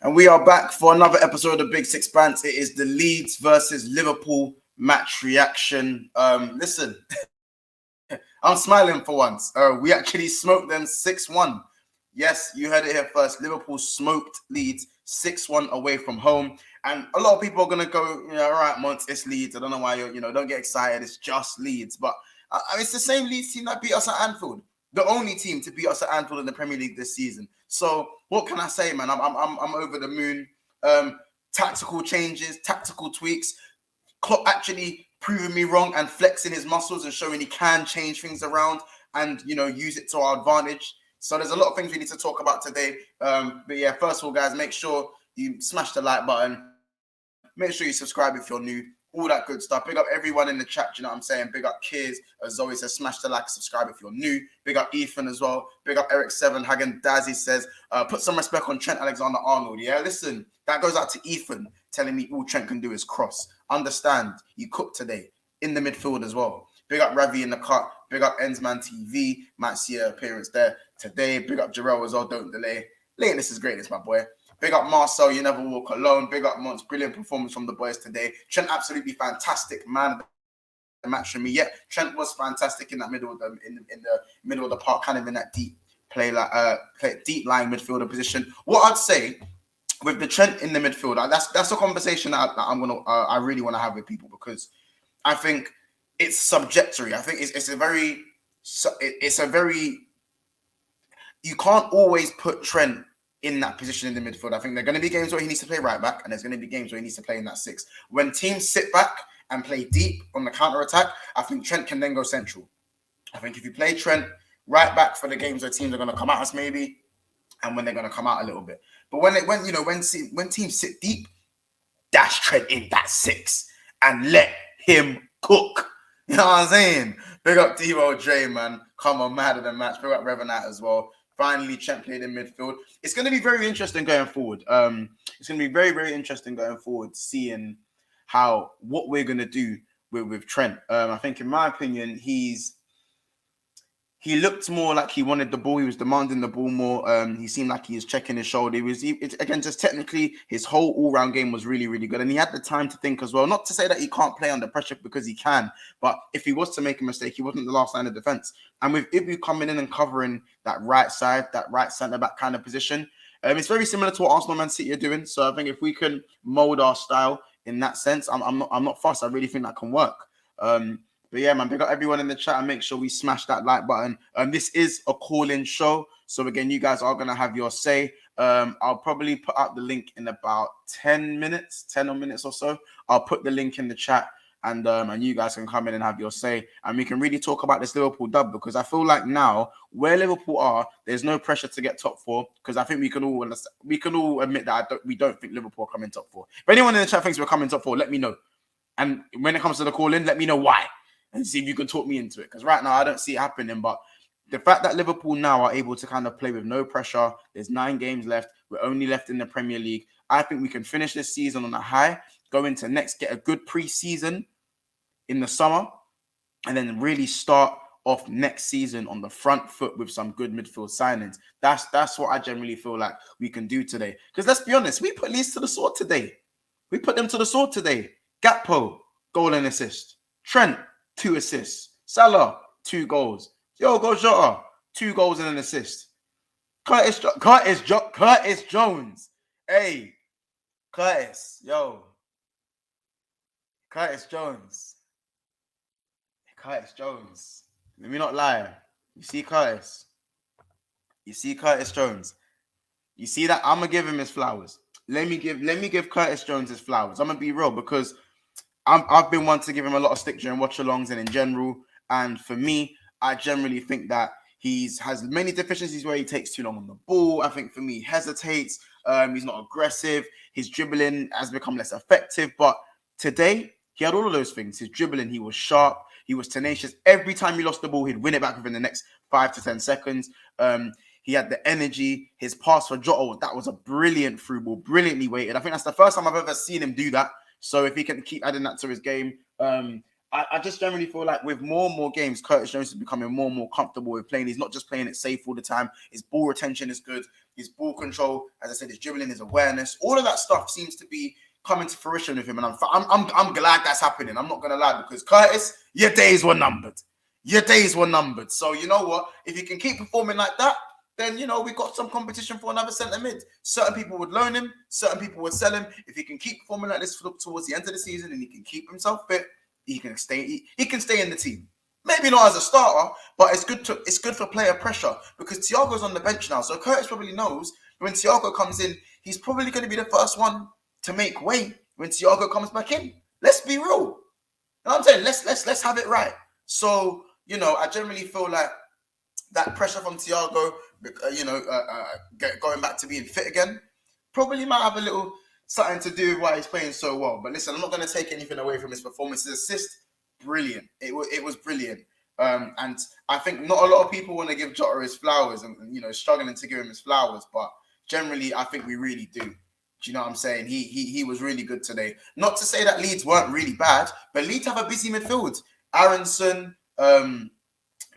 And we are back for another episode of Bigsixbants. It is the Leeds versus Liverpool match reaction. Listen, I'm smiling for once. We actually smoked them 6-1. Yes, you heard it here first. Liverpool smoked Leeds 6-1 away from home. And a lot of people are going to go, all right, Monts, it's Leeds. I don't know why you're, don't get excited. It's just Leeds. But it's the same Leeds team that beat us at Anfield. The only team to beat us at Anfield in the Premier League this season. So what can I say, man? I'm over the moon. Tactical changes, tactical tweaks. Klopp actually proving me wrong and flexing his muscles and showing he can change things around and use it to our advantage. So there's a lot of things we need to talk about today. But yeah, first of all, guys, make sure you smash the like button. Make sure you subscribe if you're new. All that good stuff. Big up everyone in the chat, you know what I'm saying? Big up Kiz, as always, says smash the like, subscribe if you're new. Big up Ethan as well. Big up Eric7. Hagen Dazzy says, put some respect on Trent Alexander-Arnold. Yeah, listen, that goes out to Ethan telling me all Trent can do is cross. Understand, you cooked today in the midfield as well. Big up Ravi in the cut. Big up Ensman TV. Might see an appearance there today. Big up Jarrell as well. Don't delay. Lateness is greatness, my boy. Big up Marcel, you never walk alone. Big up Monts, brilliant performance from the boys today. Trent, absolutely fantastic, man. The match for me. Yeah, Trent was fantastic in that middle of the in the middle of the park, kind of in that deep play, deep line midfielder position. What I'd say with the Trent in the midfield, that's a conversation that I really want to have with people, because I think it's subjectory. I think it's a very you can't always put Trent in that position in the midfield. I think there are going to be games where he needs to play right back, and there's going to be games where he needs to play in that 6. When teams sit back and play deep on the counter-attack, I think Trent can then go central. I think if you play Trent right back for the games where teams are going to come at us maybe, and when they're going to come out a little bit. But when teams sit deep, dash Trent in that 6 and let him cook. You know what I'm saying? Big up Devo Dre, man. Come on, mad at the match. Big up Revenant as well. Finally, Trent played in midfield. It's going to be very interesting going forward. It's going to be very, very interesting going forward, seeing what we're going to do with Trent. I think, in my opinion, he looked more like he wanted the ball. He was demanding the ball more. He seemed like he was checking his shoulder. Again, just technically, his whole all-round game was really, really good. And he had the time to think as well. Not to say that he can't play under pressure, because he can. But if he was to make a mistake, he wasn't the last line of defense. And with Ibu coming in and covering that right side, that right centre-back kind of position, it's very similar to what Arsenal Man City are doing. So I think if we can mould our style in that sense, I'm not fussed. I really think that can work. But yeah, man, big up everyone in the chat, and make sure we smash that like button. This is a call-in show. So again, you guys are going to have your say. I'll probably put out the link in about 10 minutes or so. I'll put the link in the chat, and you guys can come in and have your say. And we can really talk about this Liverpool dub, because I feel like now, where Liverpool are, there's no pressure to get top 4, because I think we can all admit that we don't think Liverpool are coming top 4. If anyone in the chat thinks we're coming top 4, let me know. And when it comes to the call-in, let me know why, and see if you can talk me into it. Because right now, I don't see it happening. But the fact that Liverpool now are able to kind of play with no pressure, there's 9 games left, we're only left in the Premier League, I think we can finish this season on a high, go into next, get a good pre-season in the summer, and then really start off next season on the front foot with some good midfield signings. That's what I generally feel like we can do today. Because let's be honest, we put Leeds to the sword today. We put them to the sword today. Gakpo, goal and assist. Trent, 2 assists. Salah, 2 goals. Diogo Jota, 2 goals and an assist. Curtis Jones. Hey, Curtis Jones. Let me not lie. You see Curtis Jones. You see that? I'm gonna give him his flowers. Let me give Curtis Jones his flowers. I'm gonna be real, because I've been one to give him a lot of stick during watch-alongs and in general. And for me, I generally think that he has many deficiencies where he takes too long on the ball. I think for me, he hesitates. He's not aggressive. His dribbling has become less effective. But today, he had all of those things. His dribbling, he was sharp. He was tenacious. Every time he lost the ball, he'd win it back within the next 5 to 10 seconds. He had the energy. His pass for Jota, that was a brilliant through ball, brilliantly weighted. I think that's the first time I've ever seen him do that. So if he can keep adding that to his game, I just generally feel like with more and more games, Curtis Jones is becoming more and more comfortable with playing. He's not just playing it safe all the time. His ball retention is good. His ball control, as I said, his dribbling, his awareness, all of that stuff seems to be coming to fruition with him. And I'm glad that's happening. I'm not going to lie, because Curtis, your days were numbered. Your days were numbered. So you know what? If you can keep performing like that, then, you know, we got some competition for another centre mid. Certain people would loan him. Certain people would sell him. If he can keep performing like this towards the end of the season and he can keep himself fit, he can stay. He can stay in the team. Maybe not as a starter, but it's good for player pressure, because Thiago's on the bench now. So Curtis probably knows when Thiago comes in, he's probably going to be the first one to make way when Thiago comes back in. Let's be real. You know what I'm saying? Let's have it right. So, you know, I generally feel like that pressure from Thiago, going back to being fit again, probably might have a little something to do with why he's playing so well. But listen, I'm not going to take anything away from his performance. His assist, brilliant. It was brilliant. And I think not a lot of people want to give Jota his flowers and, you know, struggling to give him his flowers. But generally, I think we really do. Do you know what I'm saying? He was really good today. Not to say that Leeds weren't really bad, but Leeds have a busy midfield. Aronson,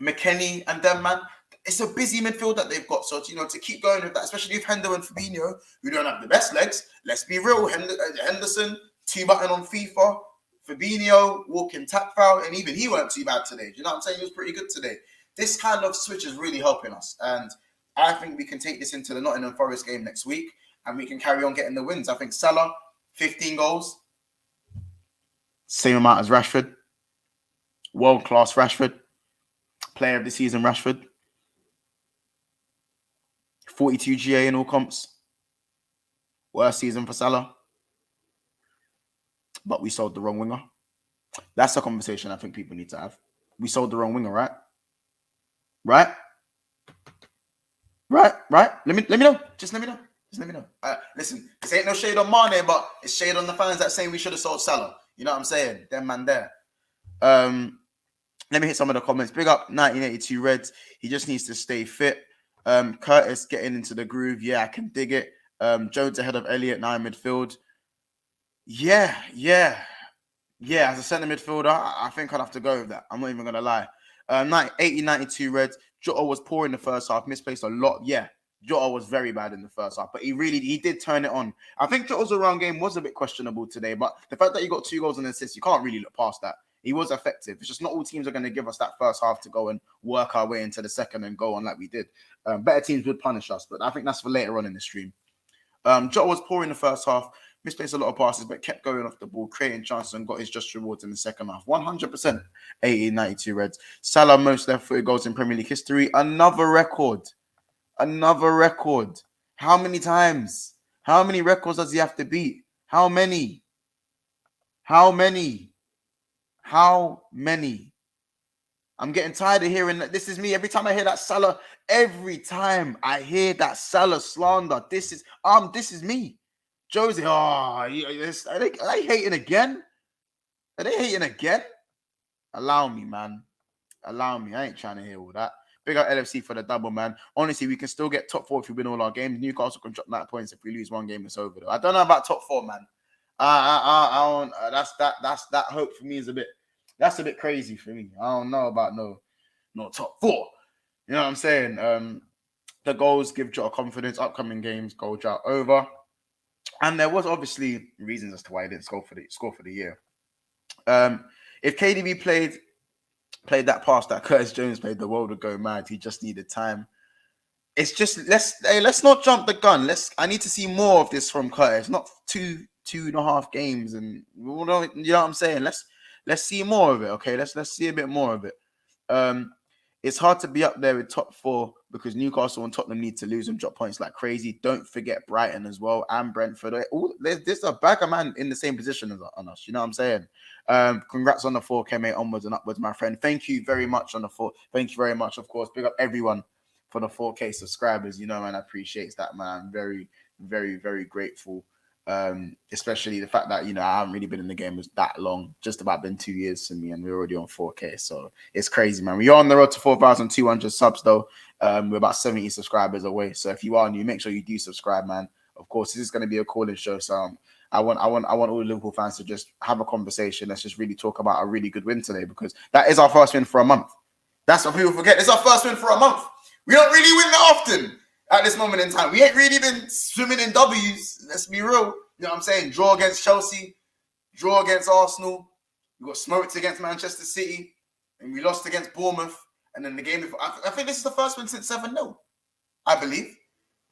McKennie, and them, man. It's a busy midfield that they've got. So, you know, to keep going with that, especially with Hendo and Fabinho, who don't have the best legs. Let's be real. Henderson, 2-button on FIFA. Fabinho, walking tap foul. And even he weren't too bad today. Do you know what I'm saying? He was pretty good today. This kind of switch is really helping us. And I think we can take this into the Nottingham Forest game next week. And we can carry on getting the wins. I think Salah, 15 goals. Same amount as Rashford. World-class Rashford. Player of the season, Rashford. 42 GA in all comps. Worst season for Salah. But we sold the wrong winger. That's a conversation I think people need to have. We sold the wrong winger, right? Right? Let me know. Just let me know. Listen, this ain't no shade on Mane, but it's shade on the fans that saying we should have sold Salah. You know what I'm saying? Them man there. Let me hit some of the comments. Big up 1982 Reds. He just needs to stay fit. Curtis getting into the groove. Yeah, I can dig it. Jones ahead of Elliott now in midfield. Yeah. As a centre midfielder, I think I'd have to go with that. I'm not even going to lie. 92 Reds. Jota was poor in the first half. Misplaced a lot. Yeah, Jota was very bad in the first half. But he did turn it on. I think Jota's all-round game was a bit questionable today. But the fact that he got 2 goals and assists, you can't really look past that. He was effective. It's just not all teams are going to give us that first half to go and work our way into the second and go on like we did. Better teams would punish us, but I think that's for later on in the stream. Jota was poor in the first half, misplaced a lot of passes, but kept going off the ball, creating chances and got his just rewards in the second half. 100%, 92 Reds. Salah, most left-footed goals in Premier League history. Another record. How many times? How many records does he have to beat? How many? I'm getting tired of hearing that. This is me. Every time I hear that Salah, slander. This is me. Josie, are they hating again? Allow me, man. I ain't trying to hear all that. Big up LFC for the double, man. Honestly, we can still get top 4 if we win all our games. Newcastle can drop 9 points if we lose one game. It's over, though. I don't know about top 4, man. I don't. That's that hope for me is a bit. That's a bit crazy for me. I don't know about no top 4. You know what I'm saying? The goals give Jota confidence. Upcoming games, goal drought over. And there was obviously reasons as to why he didn't score for the year. If KDB played that pass that Curtis Jones played, the world would go mad. He just needed time. It's just let's not jump the gun. I need to see more of this from Curtis. Not 2.5 games, and you know what I'm saying. Let's see more of it. Okay, let's see a bit more of it. It's hard to be up there with top 4 because Newcastle and Tottenham need to lose and drop points like crazy. Don't forget Brighton as well and Brentford. There's a bag of man in the same position as on us. You know what I'm saying? Congrats on the 4K, mate. Onwards and upwards, my friend. Thank you very much on the 4. Thank you very much, of course. Big up everyone for the 4K subscribers. You know, man, I appreciate that, man. I'm very, very, very grateful. Especially the fact that, you know, I haven't really been in the game that long, just about been 2 years to me, and we're already on 4K. So it's crazy, man. We are on the road to 4,200 subs, though. We're about 70 subscribers away. So if you are new, make sure you do subscribe, man. Of course, this is going to be a calling show, so I want all the Liverpool fans to just have a conversation. Let's just really talk about a really good win today, because that is our first win for a month. That's what people forget. It's our first win for a month. We don't really win that often at this moment in time. We ain't really been swimming in W's. Let's be real. You know what I'm saying? Draw against Chelsea, draw against Arsenal. We got smoked against Manchester City, and we lost against Bournemouth. And then the game before, I think this is the first win since 7-0, I believe.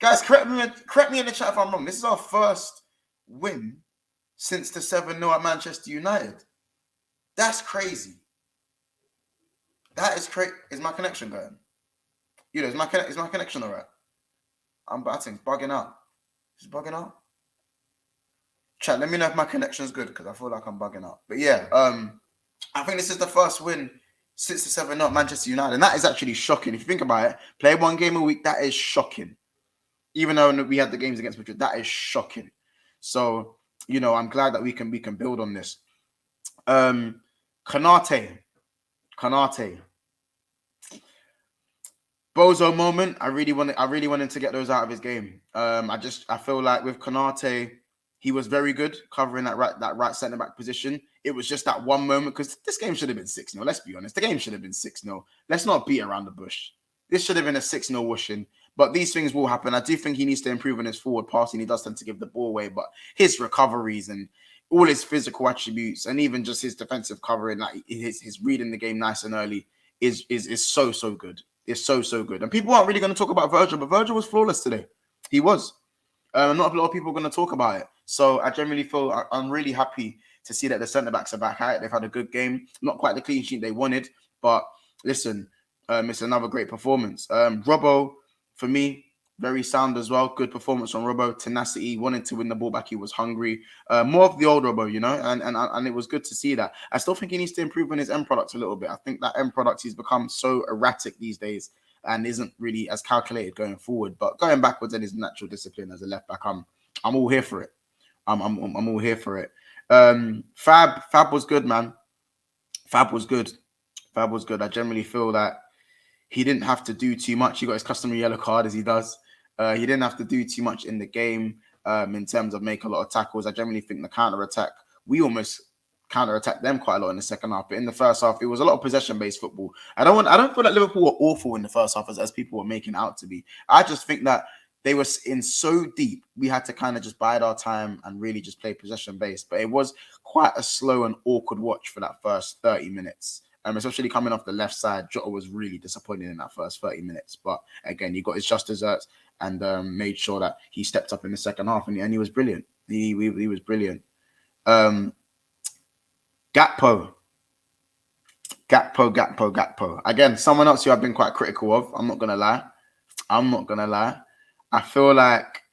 Guys, correct me in the chat if I'm wrong. This is our first win since the 7-0 at Manchester United. That's crazy. That is crazy. Is my connection going? You know, is my connection all right? I think it's bugging out. It's bugging out. Chat, let me know if my connection's good, because I feel like I'm bugging out. But yeah, I think this is the first win since the 7-0 Manchester United. And that is actually shocking. If you think about it, play one game a week, that is shocking. Even though we had the games against Madrid, that is shocking. So, you know, I'm glad that we can build on this. Konate. Bozo moment. I really wanted to get those out of his game. I feel like with Konate, he was very good covering that right centre back position. It was just that one moment, because this game should have been 6-0. Let's be honest. The game should have been 6-0. Let's not beat around the bush. This should have been a 6-0 whooshing. But these things will happen. I do think he needs to improve on his forward passing. He does tend to give the ball away, but his recoveries and all his physical attributes, and even just his defensive covering, like his reading the game nice and early, is so good. It's so good. And people aren't really going to talk about Virgil, but Virgil was flawless today. He was. Not a lot of people are going to talk about it. So I generally feel I'm really happy to see that the centre-backs are back at it. They've had a good game. Not quite the clean sheet they wanted, but listen, it's another great performance. Robbo, for me, very sound as well. Good performance from Robbo. Tenacity, wanted to win the ball back. He was hungry. More of the old Robbo, you know, and it was good to see that. I still think he needs to improve on his end product a little bit. I think that end product, he's become so erratic these days and isn't really as calculated going forward. But going backwards in his natural discipline as a left back, I'm all here for it. I'm all here for it. Fab was good, man. Fab was good. I generally feel that he didn't have to do too much. He got his customary yellow card, as he does. He didn't have to do too much in the game in terms of make a lot of tackles. I generally think the counter-attack, we almost counter-attacked them quite a lot in the second half. But in the first half, it was a lot of possession-based football. I don't feel like Liverpool were awful in the first half as people were making out to be. I just think that they were in so deep, we had to kind of just bide our time and really just play possession-based. But it was quite a slow and awkward watch for that first 30 minutes. Especially coming off the left side, Jota was really disappointed in that first 30 minutes. But again, he got his just desserts and made sure that he stepped up in the second half, and he was brilliant. He was brilliant. Gakpo. Again, someone else who I've been quite critical of. I'm not gonna lie. I feel like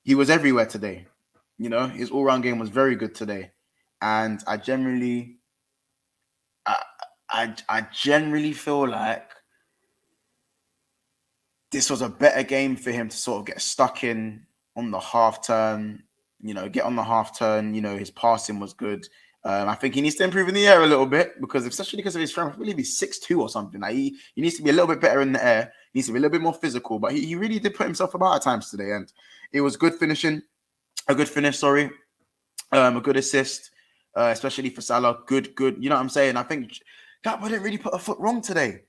he was everywhere today. You know, his all-round game was very good today, and I generally feel like this was a better game for him to sort of get stuck in on the half turn, you know, get on the half turn. You know, his passing was good. I think he needs to improve in the air a little bit, especially because of his strength. I believe he's 6'2" or something. Like he needs to be a little bit better in the air. He needs to be a little bit more physical, but he really did put himself about at times today. And it was good finishing, a good finish, a good assist, especially for Salah. Good. You know what I'm saying? I think Gakpo didn't really put a foot wrong today.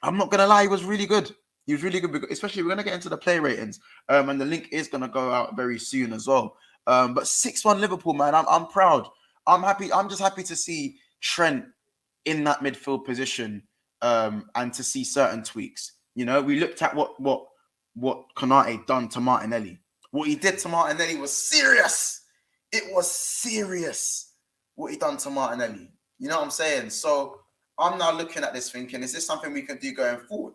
I'm not going to lie. He was really good. He was really good, especially we're going to get into the play ratings. And the link is going to go out very soon as well. But 6-1 Liverpool, man. I'm proud. I'm happy. I'm just happy to see Trent in that midfield position and to see certain tweaks. You know, we looked at what Konate done to Martinelli. What he did to Martinelli was serious. It was serious what he done to Martinelli. You know what I'm saying? So I'm now looking at this thinking, is this something we can do going forward?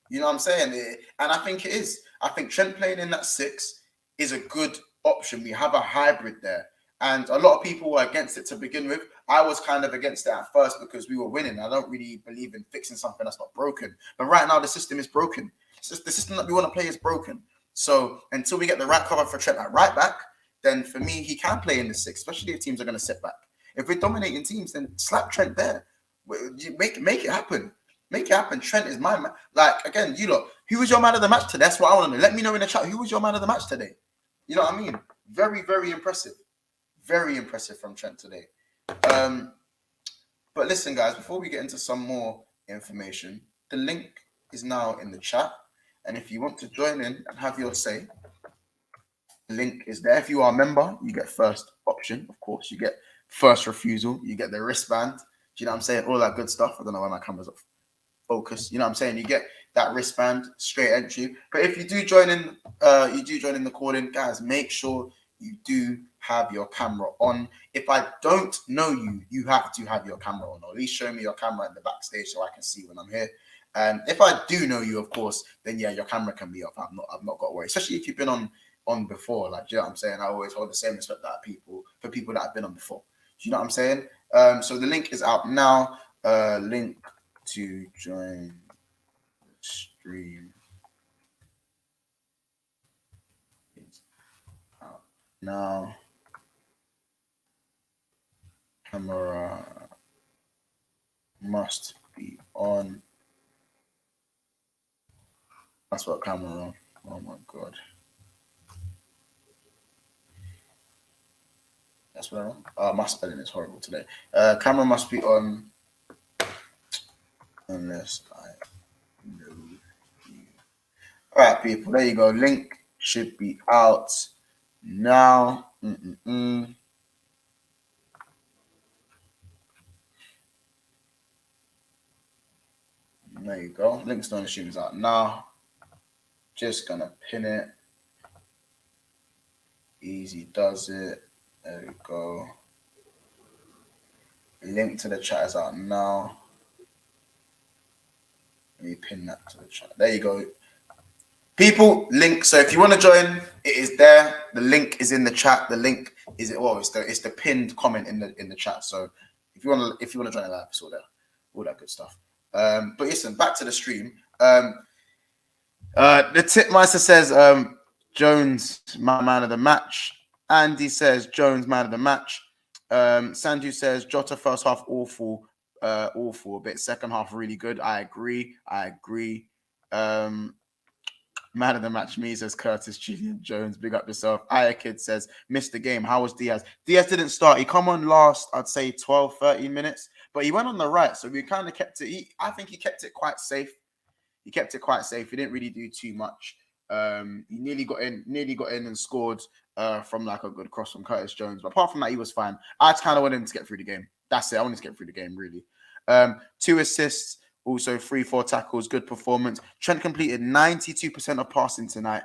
You know what I'm saying? And I think it is. I think Trent playing in that 6 is a good option. We have a hybrid there. And a lot of people were against it to begin with. I was kind of against it at first because we were winning. I don't really believe in fixing something that's not broken. But right now, the system is broken. The system that we want to play is broken. So until we get the right cover for Trent at right back, then for me, he can play in the 6, especially if teams are going to sit back. If we're dominating teams, then slap Trent there. Make it happen. Make it happen. Trent is my man. Like, again, you lot, who was your man of the match today? That's what I want to know. Let me know in the chat. Who was your man of the match today? You know what I mean? Very, very impressive. Very impressive from Trent today. But listen, guys, before we get into some more information, the link is now in the chat. And if you want to join in and have your say, the link is there. If you are a member, you get first option, of course. You get first refusal. You get the wristband. Do you know what I'm saying? All that good stuff. I don't know why my camera's off focus. You know what I'm saying? You get that wristband, straight entry. But if you do join in, the call-in, guys, make sure you do have your camera on. If I don't know you, you have to have your camera on, or at least show me your camera in the backstage so I can see when I'm here. And if I do know you, of course, then yeah, your camera can be off. I've not got to worry, especially if you've been on before. Like, do you know what I'm saying? I always hold the same respect that for people that have been on before. Do you know what I'm saying? So the link is out now. Link to join the stream is out now. Camera must be on. That's what camera on. Oh my god. That's what I'm on. My spelling is horrible today. Camera must be on unless I know you. All right, people. There you go. Link should be out now. There you go. Link's on the stream is out now. Just gonna pin it. Easy does it. There we go. Link to the chat is out now. Let me pin that to the chat. There you go. People, link. So if you want to join, it is there. The link is in the chat. The link is it's the pinned comment in the chat. So if you want to join the live, it's all there. All that good stuff. But listen, back to the stream. The Tipmeister says Jones, my man of the match. Andy says Jones, man of the match. Sanju says Jota first half awful a bit. Second half really good. I agree. Man of the match, me, says Curtis Julian Jones. Big up yourself. Kid says missed the game. How was Diaz? Diaz didn't start. He come on last, I'd say 12, 13 minutes, but he went on the right, so we kind of kept it. I think he kept it quite safe. He didn't really do too much. He nearly got in and scored from like a good cross from Curtis Jones. But apart from that, he was fine. I just kind of wanted him to get through the game. That's it. I wanted to get through the game, really. 2 assists, also 3-4 tackles, good performance. Trent completed 92% of passing tonight.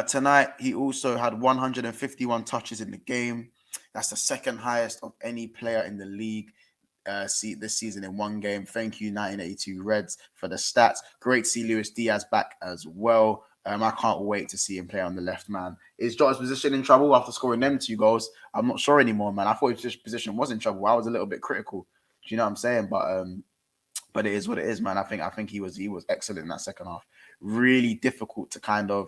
Tonight, he also had 151 touches in the game. That's the second highest of any player in the league. This season in one game. Thank you, 1982 Reds, for the stats. Great to see Luis Diaz back as well. I can't wait to see him play on the left, man. Is Jota's position in trouble after scoring them 2 goals? I'm not sure anymore, man. I thought his position was in trouble. I was a little bit critical. Do you know what I'm saying? But it is what it is, man. I think he was excellent in that second half. Really difficult to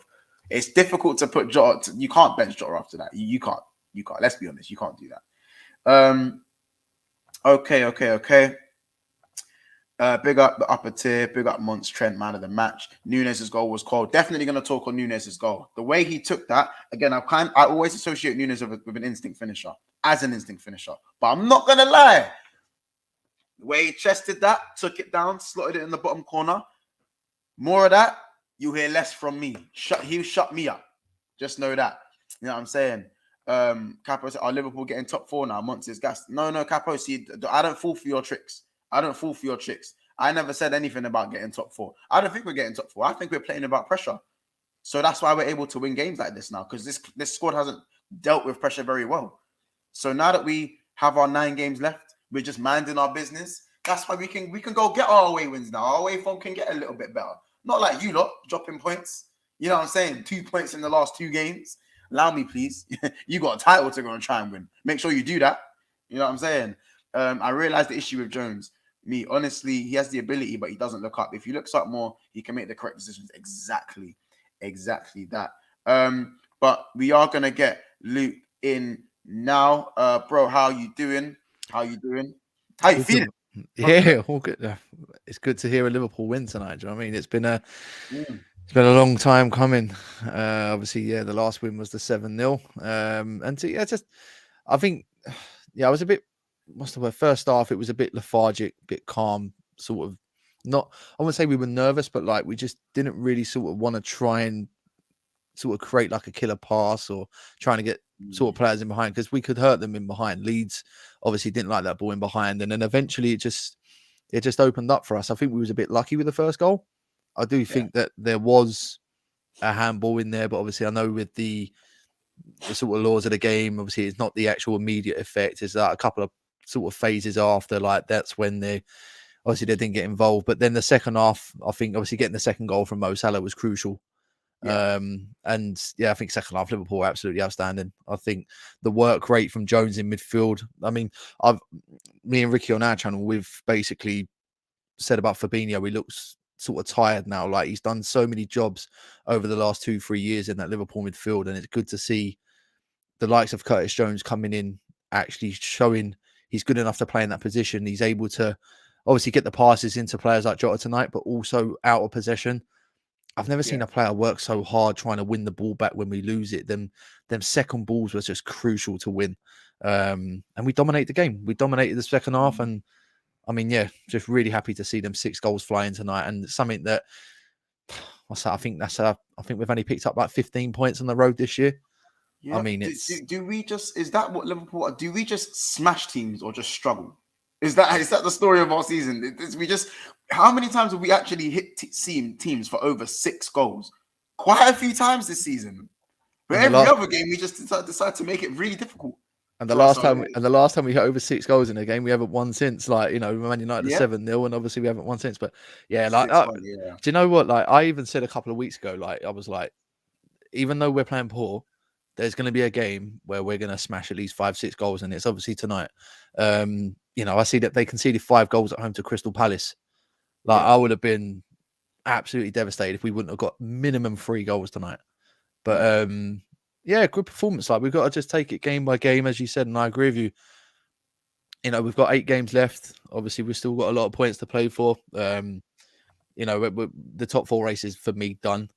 it's difficult to put Jota. You can't bench Jota after that. You can't. Let's be honest. You can't do that. Okay. Big up the upper tier. Big up Monts Trent, man of the match. Nunez's goal was cold. Definitely going to talk on Nunez's goal. The way he took that, again, I always associate Nunez with an instinct finisher, But I'm not going to lie. The way he chested that, took it down, slotted it in the bottom corner. More of that, you hear less from me. He'll shut me up. Just know that. You know what I'm saying? Capo said, are Liverpool getting top 4 now? Monts is gassed. No, Capo, see, I don't fall for your tricks. I never said anything about getting top 4. I don't think we're getting top 4. I think we're playing about pressure. So that's why we're able to win games like this now, because this squad hasn't dealt with pressure very well. So now that we have our 9 games left, we're just minding our business. That's why we can go get our away wins now. Our away form can get a little bit better. Not like you lot, dropping points. You know what I'm saying? 2 points in the last 2 games. Allow me, please. You got a title to go and try and win. Make sure you do that. You know what I'm saying? I realized the issue with Jones. Me, honestly, he has the ability, but he doesn't look up. If he looks up more, he can make the correct decisions. Exactly that. But we are going to get Luke in now. Bro, how you doing? How you feeling? Yeah, all good. It's good to hear a Liverpool win tonight. Do you know what I mean? It's been It's been a long time coming. Obviously, yeah, the last win was the 7-0. I think, I was a bit, what's the word? First half, it was a bit lethargic, a bit calm, sort of not, I wouldn't say we were nervous, but like we just didn't really sort of want to try and sort of create like a killer pass or trying to get sort of players in behind because we could hurt them in behind. Leeds obviously didn't like that ball in behind. And then eventually it just opened up for us. I think we was a bit lucky with the first goal. I do think that there was a handball in there, but obviously I know with the sort of laws of the game, obviously it's not the actual immediate effect. It's that a couple of sort of phases after, like that's when they didn't get involved. But then the second half, I think obviously getting the second goal from Mo Salah was crucial. I think second half Liverpool were absolutely outstanding. I think the work rate from Jones in midfield. I mean, me and Ricky on our channel, we've basically said about Fabinho, he looks sort of tired now. Like he's done so many jobs over the last 2-3 years in that Liverpool midfield, and it's good to see the likes of Curtis Jones coming in, actually showing he's good enough to play in that position. He's able to obviously get the passes into players like Jota tonight, but also out of possession. I've never seen a player work so hard trying to win the ball back when we lose it. Them second balls was just crucial to win. And we dominated the game. We dominated the second half. And I mean, just really happy to see them 6 goals flying tonight. And something that, I think we've only picked up like 15 points on the road this year. Yeah. I mean, do we just, is that what Liverpool are? Do we just smash teams or just struggle? Is that the story of our season? How many times have we actually hit teams for over 6 goals? Quite a few times this season. But every other game, we just decide to make it really difficult. And the last time we hit over 6 goals in a game, we haven't won since. Like, Man United 7-0, and obviously we haven't won since. But do you know what? Like, I even said a couple of weeks ago, like I was like, even though we're playing poor, there's going to be a game where we're going to smash at least 5-6 goals, and it's obviously tonight. I see that they conceded 5 goals at home to Crystal Palace. Like, I would have been absolutely devastated if we wouldn't have got minimum 3 goals tonight. But good performance. Like, we've got to just take it game by game, as you said, and I agree with you. We've got 8 games left. Obviously, we've still got a lot of points to play for. The top 4 races for me done.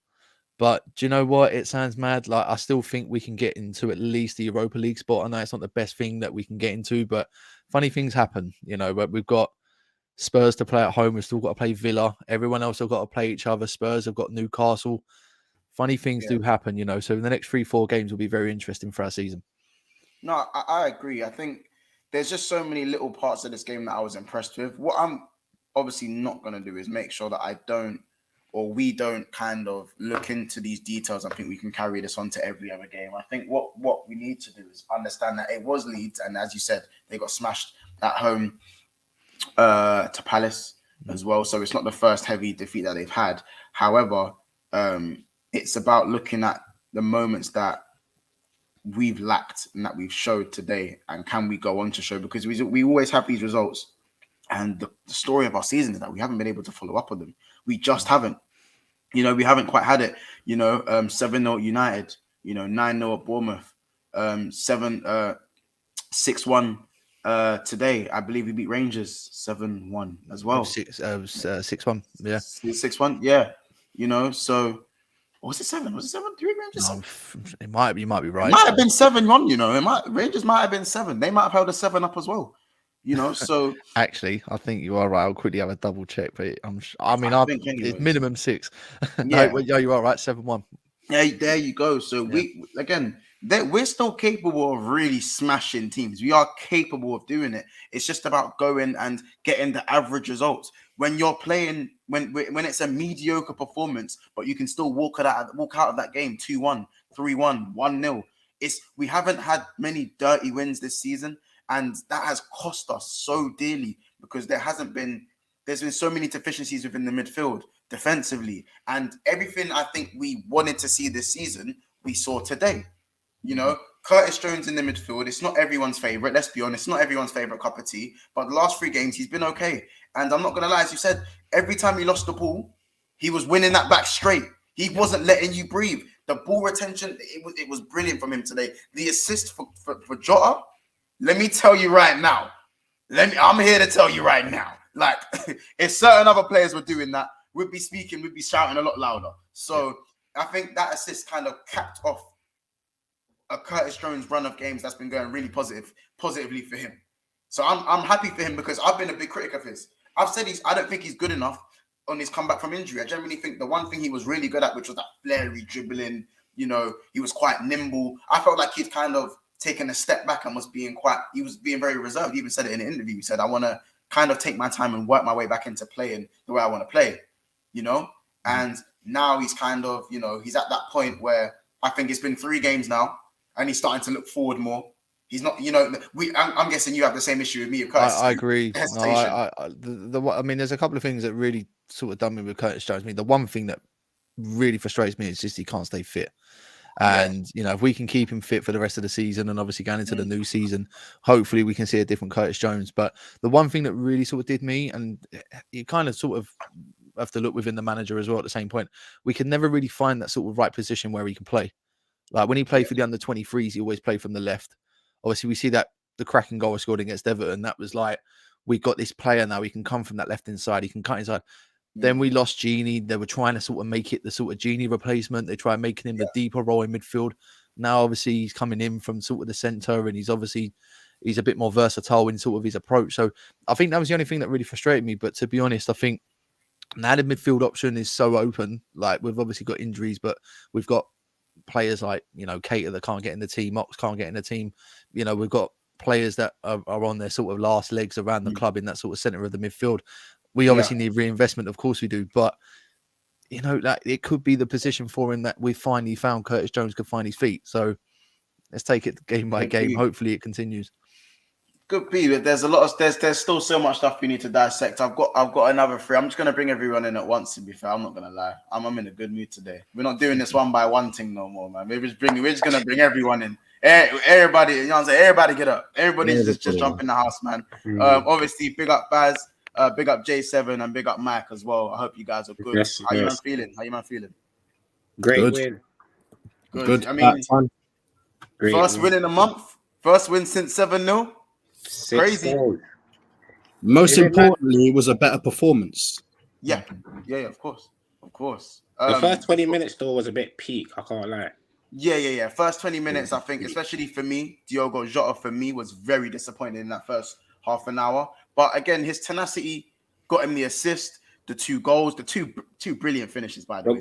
But do you know what? It sounds mad. Like, I still think we can get into at least the Europa League spot. I know it's not the best thing that we can get into, but funny things happen. But we've got Spurs to play at home. We've still got to play Villa. Everyone else have got to play each other. Spurs have got Newcastle. Funny things do happen, So in the next 3-4 games will be very interesting for our season. No, I agree. I think there's just so many little parts of this game that I was impressed with. What I'm obviously not going to do is make sure that we don't kind of look into these details. I think we can carry this on to every other game. I think what we need to do is understand that it was Leeds, and as you said, they got smashed at home to Palace as well. So it's not the first heavy defeat that they've had. However, it's about looking at the moments that we've lacked and that we've showed today, and can we go on to show, because we always have these results, and the story of our season is that we haven't been able to follow up on them. We just haven't. We haven't quite had it. 7-0 United, 9-0 at Bournemouth, 6-1 today. I believe we beat Rangers 7-1 as well. 6-1, yeah. 6-1, yeah. So was it 7? Was it 7? 3 Rangers? No, you might be right. It might have been 7-1, Rangers might have been 7. They might have held a 7 up as well. So actually, I think you are right. I'll quickly have a double check, but it's minimum 6. Yeah, you are right. 7-1. Yeah, there you go. So we're still capable of really smashing teams. We are capable of doing it. It's just about going and getting the average results. When you're playing, when it's a mediocre performance, but you can still walk out of that game 2-1, 3-1, 1-0. We haven't had many dirty wins this season. And that has cost us so dearly, because there's been so many deficiencies within the midfield defensively, and everything I think we wanted to see this season, we saw today. Curtis Jones in the midfield, it's not everyone's favorite. Let's be honest, it's not everyone's favorite cup of tea, but the last 3 games he's been okay. And I'm not going to lie, as you said, every time he lost the ball, he was winning that back straight. He wasn't letting you breathe. The ball retention, it was brilliant from him today. The assist for Jota, let me tell you right now. I'm here to tell you right now. Like, if certain other players were doing that, we'd be speaking, we'd be shouting a lot louder. So I think that assist kind of capped off a Curtis Jones run of games that's been going really positively for him. So I'm happy for him because I've been a big critic of his. I've said I don't think he's good enough on his comeback from injury. I generally think the one thing he was really good at, which was that flary dribbling, you know, he was quite nimble. I felt like he'd kind of taken a step back and he was being very reserved. He even said it in an interview. He said, I want to kind of take my time and work my way back into playing the way I want to play, you know? And now he's kind of, you know, he's at that point where I think it's been 3 games now and he's starting to look forward more. He's not, you know, I'm guessing you have the same issue with me. I agree. No, I mean, there's a couple of things that really sort of done me with Curtis Jones. I mean, the one thing that really frustrates me is just he can't stay fit. And, you know, if we can keep him fit for the rest of the season and obviously going into the new season, hopefully we can see a different Curtis Jones. But the one thing that really sort of did me, and you kind of sort of have to look within the manager as well at the same point, we could never really find that sort of right position where he can play. Like when he played for the under-23s, he always played from the left. Obviously, we see that the cracking goal was scored against Everton. That was like, we got this player now. He can come from that left inside. He can cut inside. Then we lost Genie. They were trying to sort of make it the sort of Genie replacement. They tried making him the deeper role in midfield. Now, obviously, he's coming in from sort of the centre, and he's a bit more versatile in sort of his approach. So I think that was the only thing that really frustrated me. But to be honest, I think now the midfield option is so open. Like, we've obviously got injuries, but we've got players like, you know, Cater that can't get in the team, Ox can't get in the team. You know, we've got players that are on their sort of last legs around the club in that sort of centre of the midfield. We obviously need reinvestment, of course we do, but you know, that it could be the position for him that we finally found Curtis Jones could find his feet. So let's take it game by game. Hopefully it continues. Could be, but there's a lot of there's still so much stuff we need to dissect. I've got another 3. I'm just gonna bring everyone in at once. To be fair, I'm not gonna lie. I'm in a good mood today. We're not doing this one by one thing no more, man. We're just gonna bring everyone in. Everybody, you know what I'm saying? Everybody get up. Everybody's just jump in the house, man. Obviously, big up Baz, big up J7, and big up Mike as well. I hope you guys are good. How you man feeling? Great win. Good. I mean, first win in a month. First win since 7-0. Crazy. Most importantly, it was a better performance. Yeah, of course. The first 20 minutes though was a bit peak. I can't lie. Yeah. First 20 minutes, I think, especially for me, Diogo Jota for me was very disappointing in that first half an hour. But again, his tenacity got him the assist, the 2 goals, the two brilliant finishes by the way.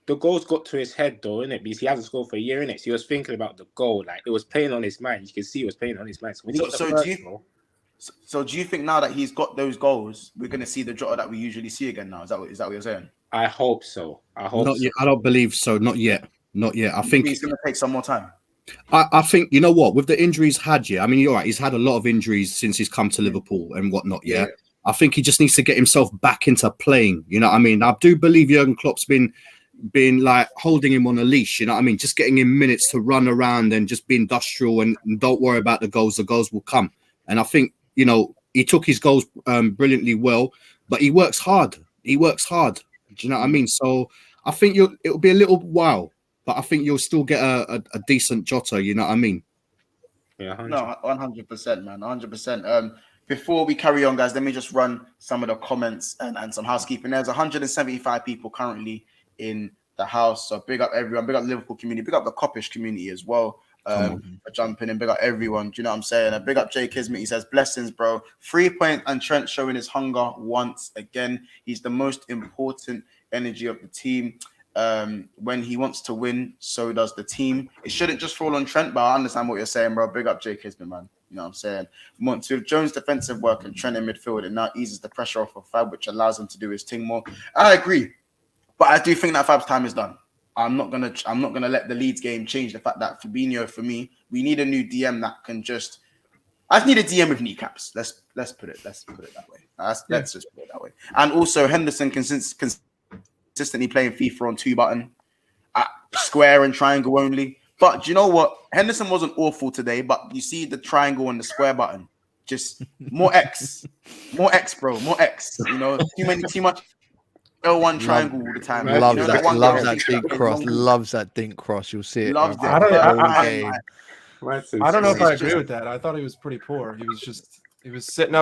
The goals got to his head though, innit? Because he hasn't scored for a year, innit? So he was thinking about the goal. Like, it was playing on his mind. You can see it was playing on his mind. So do you think now that he's got those goals, we're going to see the Jota that we usually see again now? Is that what you're saying? I hope so. Not yet. I don't believe so. Not yet. I think he's going to take some more time. I think, you know what, with the injuries I mean, you're right. He's had a lot of injuries since he's come to Liverpool and whatnot. Yeah. I think he just needs to get himself back into playing. You know what I mean? I do believe Jurgen Klopp's been like holding him on a leash, you know what I mean? Just getting him minutes to run around and just be industrial and don't worry about the goals. The goals will come. And I think, you know, he took his goals brilliantly well, but he works hard. Do you know what I mean? So I think it'll be a little while, but I think you'll still get a decent Jota, you know what I mean? Yeah, 100%. No, 100%, man, 100%. Before we carry on, guys, let me just run some of the comments and some housekeeping. There's 175 people currently in the house, so big up everyone, big up Liverpool community, big up the Coppish community as well, for jumping in, big up everyone. Do you know what I'm saying? And big up Jay Kismet. He says, blessings, bro. 3 point, and Trent showing his hunger once again. He's the most important energy of the team. When he wants to win, so does the team. It shouldn't just fall on Trent, but I understand what you're saying, bro. Big up Jay Kismet, man. You know what I'm saying? With Jones' defensive work and Trent in midfield, it now eases the pressure off of Fab, which allows him to do his thing more. I agree. But I do think that Fab's time is done. I'm not gonna let the Leeds game change the fact that Fabinho, for me, we need a new DM that can just. I just need a DM with kneecaps. Let's put it that way. Let's just put it that way. And also Henderson consistently playing FIFA on 2 button, square and triangle only. But do you know what? Henderson wasn't awful today, but you see the triangle and the square button. Just more X, bro, more X. You know, too much. L1 triangle all the time. Loves that dink cross. Loves that dink cross. You'll see it. I don't know if I agree with that. I thought he was pretty poor. He was sitting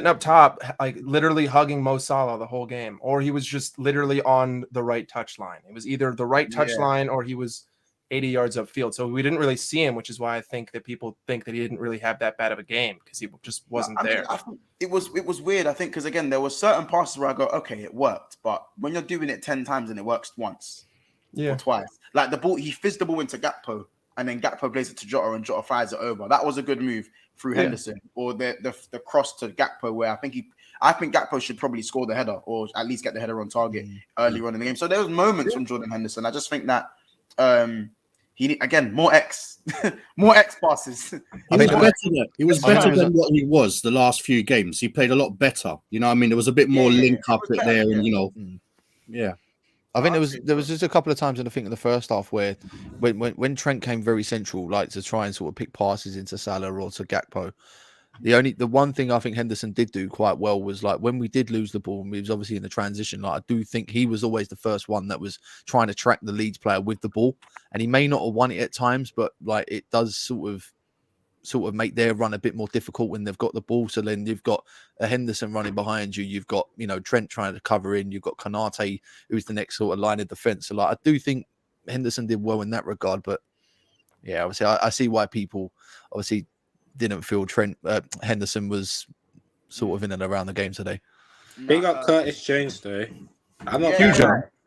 up top, like literally hugging Mo Salah the whole game, or he was just literally on the right touch line. It was either the right touch line or he was 80 yards upfield. So we didn't really see him, which is why I think that people think that he didn't really have that bad of a game because he just wasn't there. I think it was weird. I think because again, there were certain passes where I go, okay, it worked, but when you're doing it 10 times and it works once or twice, like the ball, he fizzed the ball into Gakpo, and then Gakpo plays it to Jota, and Jota fires it over. That was a good move through Henderson, or the cross to Gakpo, where I think Gakpo should probably score the header or at least get the header on target earlier on in the game. So there was moments from Jordan Henderson. I just think that he again more X passes. He was better than what he was the last few games. He played a lot better. You know what I mean? There was a bit more link up there, and I think there was just a couple of times in the first half where when Trent came very central, like to try and sort of pick passes into Salah or to Gakpo. The one thing I think Henderson did do quite well was like when we did lose the ball, and we was obviously in the transition. Like I do think he was always the first one that was trying to track the Leeds player with the ball, and he may not have won it at times, but like it does sort of make their run a bit more difficult when they've got the ball. So then you've got a Henderson running behind you. You've got, Trent trying to cover in. You've got Konate, who's the next sort of line of defense. So like, I do think Henderson did well in that regard, but yeah, obviously I see why people obviously didn't feel Henderson was sort of in and around the game today. Big up Curtis Jones though. I'm not huge.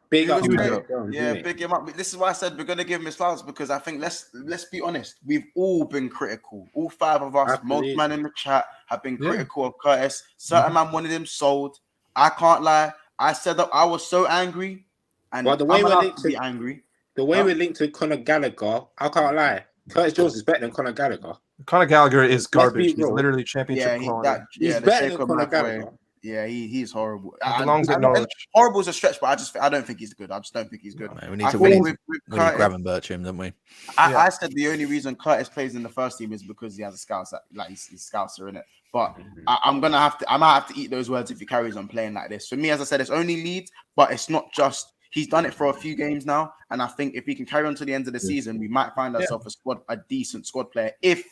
Big up, big him up. This is why I said we're gonna give him his flowers, because I think let's be honest. We've all been critical. All 5 of us, most man in the chat, have been critical of Curtis. Certain man wanted him sold. I can't lie. I said that I was so angry, and the way we're linked to angry. The way we're linked to Conor Gallagher, I can't lie. Curtis Jones is better than Conor Gallagher. Conor Gallagher is garbage. He's literally championship quality. He's better than Conor Gallagher. Yeah, he's horrible. Horrible is a stretch, but I don't think he's good. I just don't think he's good. Oh, we need to grab and birch him, don't we? I said the only reason Curtis plays in the first team is because he has a scouser, like he's scouser in it. But I might have to eat those words if he carries on playing like this. For me, as I said, it's only Leeds, but it's not just. He's done it for a few games now, and I think if he can carry on to the end of the season, we might find ourselves a decent squad player. If,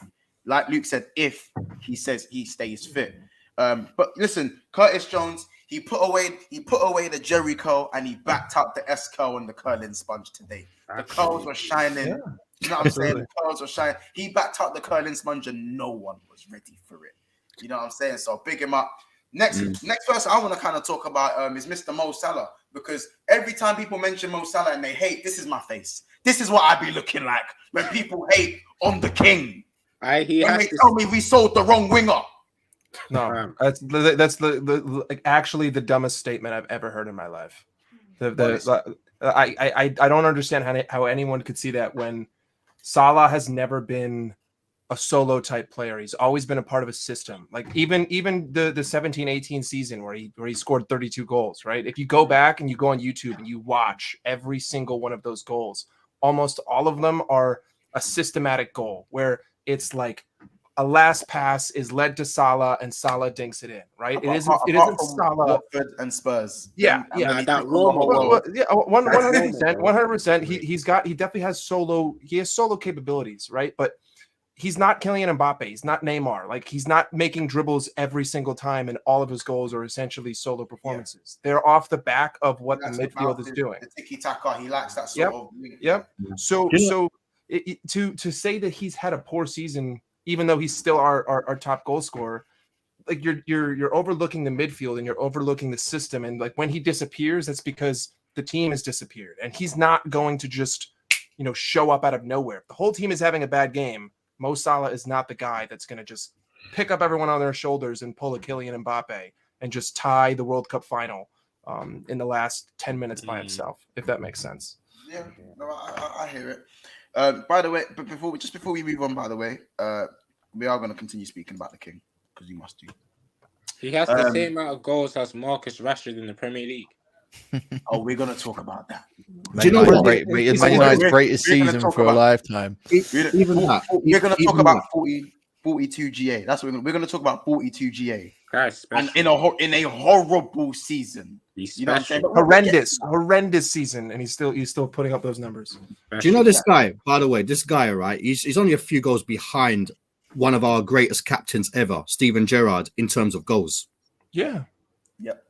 like Luke said, if he says he stays fit. But listen, Curtis Jones, he put away the Jerry curl and he backed up the S curl and the curling sponge today. The curls were shining. Yeah. You know what I'm saying? The curls were shining. He backed up the curling sponge and no one was ready for it. You know what I'm saying? So big him up. Next person I want to kind of talk about is Mr. Mo Salah, because every time people mention Mo Salah and they hate, this is my face. This is what I be looking like when people hate on the king. When they tell me we sold the wrong winger. No, that's actually the dumbest statement I've ever heard in my life. I don't understand how anyone could see that when Salah has never been a solo type player. He's always been a part of a system. Like even the 17-18 season where he scored 32 goals, right? If you go back and you go on YouTube and you watch every single one of those goals, almost all of them are a systematic goal where it's like a last pass is led to Salah and Salah dinks it in, right? It isn't Salah Watford and Spurs. Yeah. That role. Yeah, 100%. He definitely has solo capabilities, right? But he's not Kylian Mbappe. He's not Neymar. Like he's not making dribbles every single time, and all of his goals are essentially solo performances. Yeah. They're off the back of what the midfield is doing. The tiki-taka, he lacks that sort of. Yep. So to say that he's had a poor season, even though he's still our top goal scorer, like you're overlooking the midfield and you're overlooking the system. And like when he disappears, that's because the team has disappeared, and he's not going to just show up out of nowhere. If the whole team is having a bad game, Mo Salah is not the guy that's going to just pick up everyone on their shoulders and pull a Kylian Mbappe and just tie the World Cup final in the last 10 minutes by himself, if that makes sense. Yeah, no, I hear it. By the way, but before we move on, by the way, we are going to continue speaking about the King because we must do. He has the same amount of goals as Marcus Rashford in the Premier League. Oh, we're going to talk about that. Do you know what? Man United's greatest season for a lifetime. We're going to talk about 42 GA. That's what we're going to talk about. 42 GA. And in a horrible season. You know what I'm saying? Horrendous season, and he's still putting up those numbers. Do you know this guy? By the way, this guy, right? He's only a few goals behind one of our greatest captains ever, Steven Gerrard, in terms of goals. Yeah. Yep.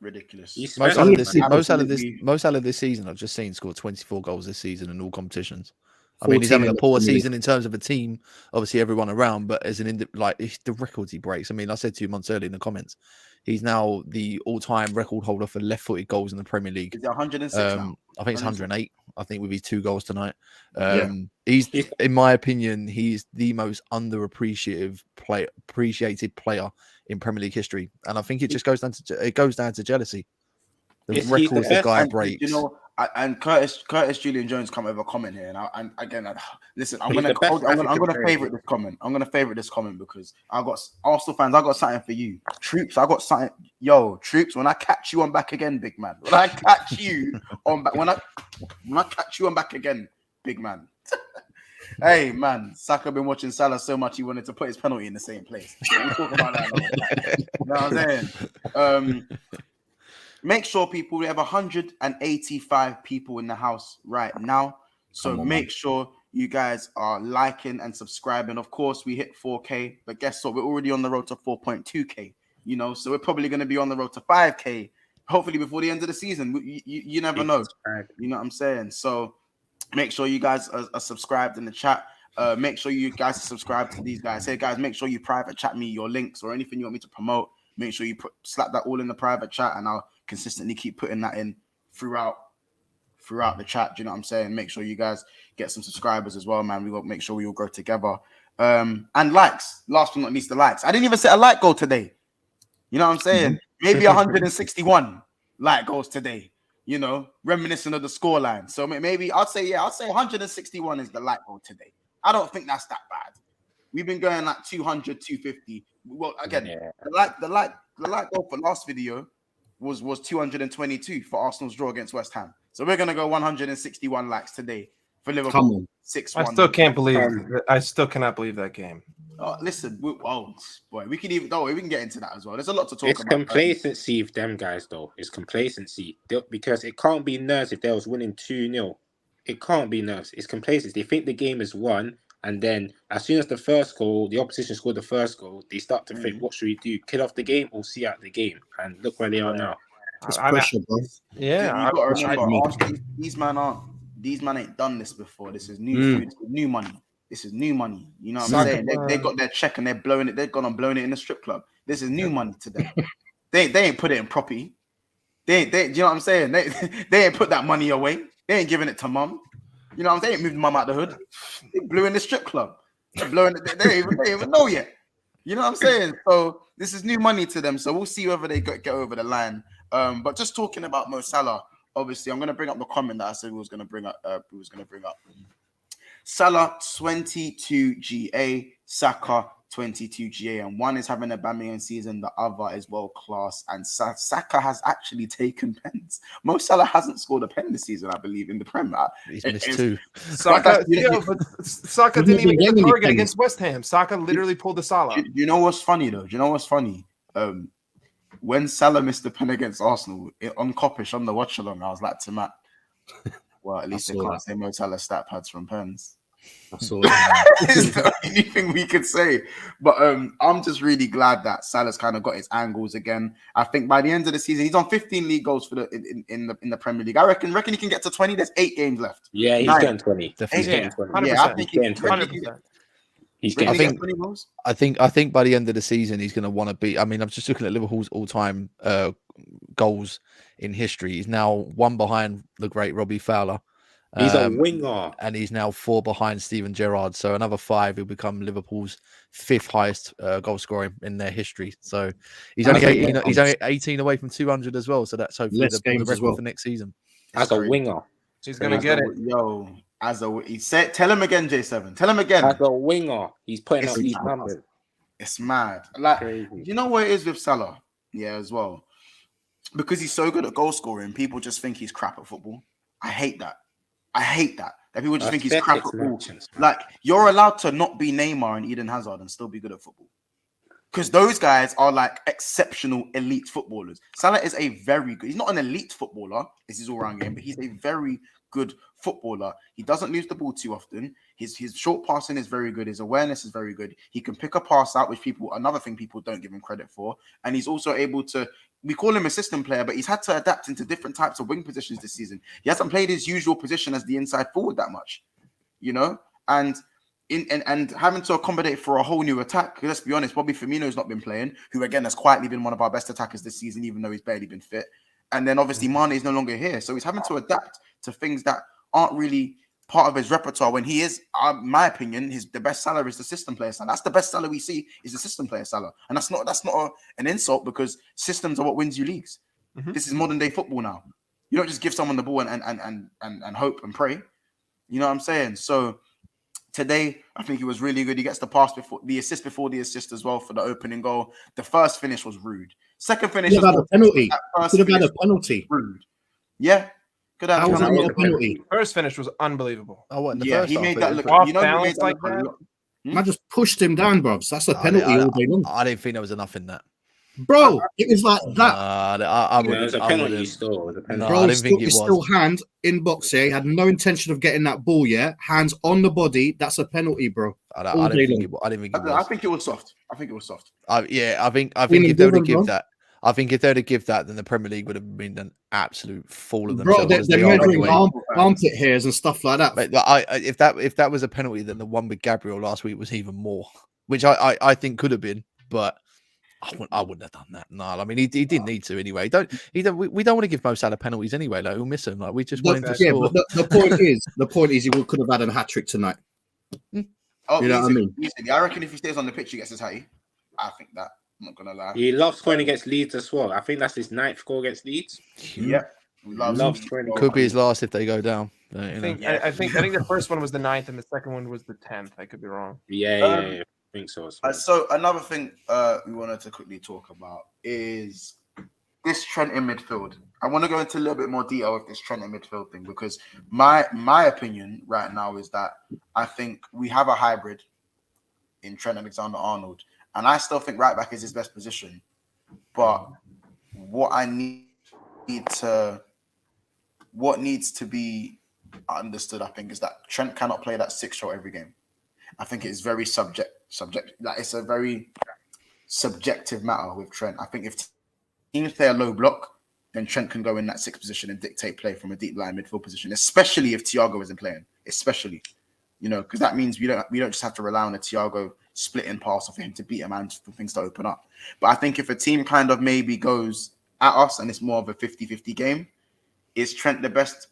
Ridiculous. Most out of this season, I've just seen scored 24 goals this season in all competitions. I mean, he's having a poor season in terms of a team, obviously everyone around, but as the records he breaks. I mean, I said 2 months earlier in the comments, he's now the all-time record holder for left-footed goals in the Premier League. Is it 106 now? I think it's 108. I think with his 2 goals tonight. He's, in my opinion, he's the most appreciated player in Premier League history, and I think it just goes down to jealousy. The records the guy breaks. You know, and Curtis Julian Jones come over comment here, and again, listen, I'm gonna favorite this comment. I'm gonna favorite this comment because I got Arsenal fans. I got something for you, Troops. I got something. Yo, Troops. When I catch you on back again, big man. When I catch you on back, when I catch you on back again, big man. Hey man, Saka been watching Salah so much he wanted to put his penalty in the same place. We'll talk about that. You know what I'm saying? Make sure people, we have 185 people in the house right now. So make sure you guys are liking and subscribing. Of course, we hit 4K, but guess what? We're already on the road to 4.2K, you know, so we're probably going to be on the road to 5K, hopefully before the end of the season. You never know. You know what I'm saying? So make sure you guys are subscribed in the chat. Make sure you guys subscribe to these guys. Hey, guys, make sure you private chat me your links or anything you want me to promote. Make sure you slap that all in the private chat, and I'll consistently keep putting that in throughout the chat. Do you know what I'm saying? Make sure you guys get some subscribers as well, man. We got to make sure we all grow together. And likes. Last but not least, the likes. I didn't even set a like goal today. You know what I'm saying? Maybe 161 like goals today. You know, reminiscent of the scoreline. So maybe I'll say 161 is the like goal today. I don't think that's that bad. We've been going like 200, 250. Well, again, the like goal for last video was 222 for Arsenal's draw against West Ham. So we're gonna go 161 likes today for Liverpool. 6-1. I still can't believe. I still cannot believe that game. Oh, listen, we can get into that as well. There's a lot to talk about. It's complacency of them guys, though. It's complacency because it can't be nerves if they was winning 2-0. It can't be nerves. It's complacency. They think the game is won. And then as soon as the opposition scored the first goal, they start to think, what should we do? Kill off the game or see out the game? And look where they are now. It's pressure, bro. Yeah. You got to remember, these men ain't done this before. This is new food. New money. This is new money. You know what I'm saying? They got their check and they're blowing it. They've gone on blowing it in the strip club. This is new money to them. They ain't put it in property. They you know what I'm saying? They ain't put that money away. They ain't giving it to mum. You know what I'm saying? They ain't moved mum out the hood. They blew in the strip club. They're blowing it. They don't even know yet. You know what I'm saying? So this is new money to them. So we'll see whether they get over the line. But just talking about Mo Salah, obviously, I'm going to bring up the comment that I said we was going to bring up. Salah 22 GA, Saka 22 GA, and one is having a Aubameyang season, the other is world class. And Saka has actually taken pens. Mo Salah hasn't scored a pen this season, I believe, in the Premier. He's missed 2. Saka didn't even get the target against West Ham. Saka literally pulled the Salah. You know what's funny though? Do you know what's funny? When Salah missed the pen against Arsenal on Coppish on the watch along, I was like to Matt, well, at least they can't say Mo Salah stat pads from pens. That's all. It's the only thing we could say. But I'm just really glad that Salah's kind of got his angles again. I think by the end of the season, he's on 15 league goals for in the Premier League. I reckon he can get to 20. There's 8 games left. Yeah, he's getting 20. Definitely. He's getting 20. Yeah, I think he's getting 100%. I think by the end of the season he's going to want to be. I mean, I'm just looking at Liverpool's all-time goals in history. He's now 1 behind the great Robbie Fowler. He's a winger, and he's now 4 behind Steven Gerrard. So another 5, he'll become Liverpool's 5th highest goal scorer in their history. So he's only 18. He's only 18 away from 200 as well. So that's hopefully the record for next season. As a winger, he's gonna get it. Yo, tell him again, J7. Tell him again. As a winger, he's putting out these numbers. It's mad. Like, crazy. You know what it is with Salah? Yeah, as well. Because he's so good at goal scoring, people just think he's crap at football. I hate that people just think he's crap at football. Like, you're allowed to not be Neymar and Eden Hazard and still be good at football. Because those guys are like exceptional elite footballers. Salah is a very good, he's not an elite footballer, this is all-round game, but he's a very good footballer. He doesn't lose the ball too often. His short passing is very good. His awareness is very good. He can pick a pass out, which another thing people don't give him credit for. And he's also able to, we call him a system player, but he's had to adapt into different types of wing positions this season. He hasn't played his usual position as the inside forward that much, you know? And having to accommodate for a whole new attack. Let's be honest, Bobby Firmino's not been playing, who again has quietly been one of our best attackers this season, even though he's barely been fit. And then obviously Mane is no longer here. So he's having to adapt to things that aren't really part of his repertoire when he is, my opinion, the best Salah is the system player Salah. That's the best Salah we see is the system player Salah. And that's not an insult because systems are what wins you leagues. Mm-hmm. This is modern day football now. You don't just give someone the ball and hope and pray. You know what I'm saying? So today, I think he was really good. He gets the pass before the assist as well for the opening goal. The first finish was rude. Second finish was a penalty. Could have had a penalty. Rude. Yeah. Could have had a penalty. First finish was unbelievable. Oh, what? Yeah, he made that look. Off balance like that. I just pushed him down, bro. That's a penalty all day long. I didn't think there was enough in that. Bro, it was like that. I wouldn't. It was a penalty still. Bro, I didn't think it was. Still hand in box here. He had no intention of getting that ball yet. Hands on the body. That's a penalty, bro. I didn't think it was. I think it was soft. I think if they were to give that, I think if they were to give that, then the Premier League would have been an absolute fall of themselves. Bro, they're measuring armpit hairs and stuff like that. But if that was a penalty, then the one with Gabriel last week was even more, which I think could have been, but I wouldn't have done that. No, I mean he didn't need to anyway. We don't want to give Mo Salah penalties anyway. Like we'll miss him. Like we just want him to score. But the point is he could have had a hat trick tonight. Oh, you know what I mean? Easily. I reckon if he stays on the pitch, he gets his hattie. I think that. I'm not gonna lie. He loves scoring against Leeds as well. I think that's his 9th goal against Leeds. Yeah, loves scoring. Could be his last if they go down. I think the first one was the 9th and the second one was the 10th. I could be wrong. Yeah. I think so. So another thing we wanted to quickly talk about is this Trent in midfield. I want to go into a little bit more detail with this Trent in midfield thing because my opinion right now is that I think we have a hybrid in Trent Alexander-Arnold. And I still think right back is his best position. But what needs to be understood, I think, is that Trent cannot play that 6 role every game. I think it's very subject. Like it's a very subjective matter with Trent. I think if teams play a low block, then Trent can go in that 6th position and dictate play from a deep line midfield position, especially if Thiago isn't playing. Especially, you know, because that means we don't just have to rely on a Thiago splitting pass for him to beat a man for things to open up. But I think if a team kind of maybe goes at us and it's more of a 50-50 game, is Trent the best?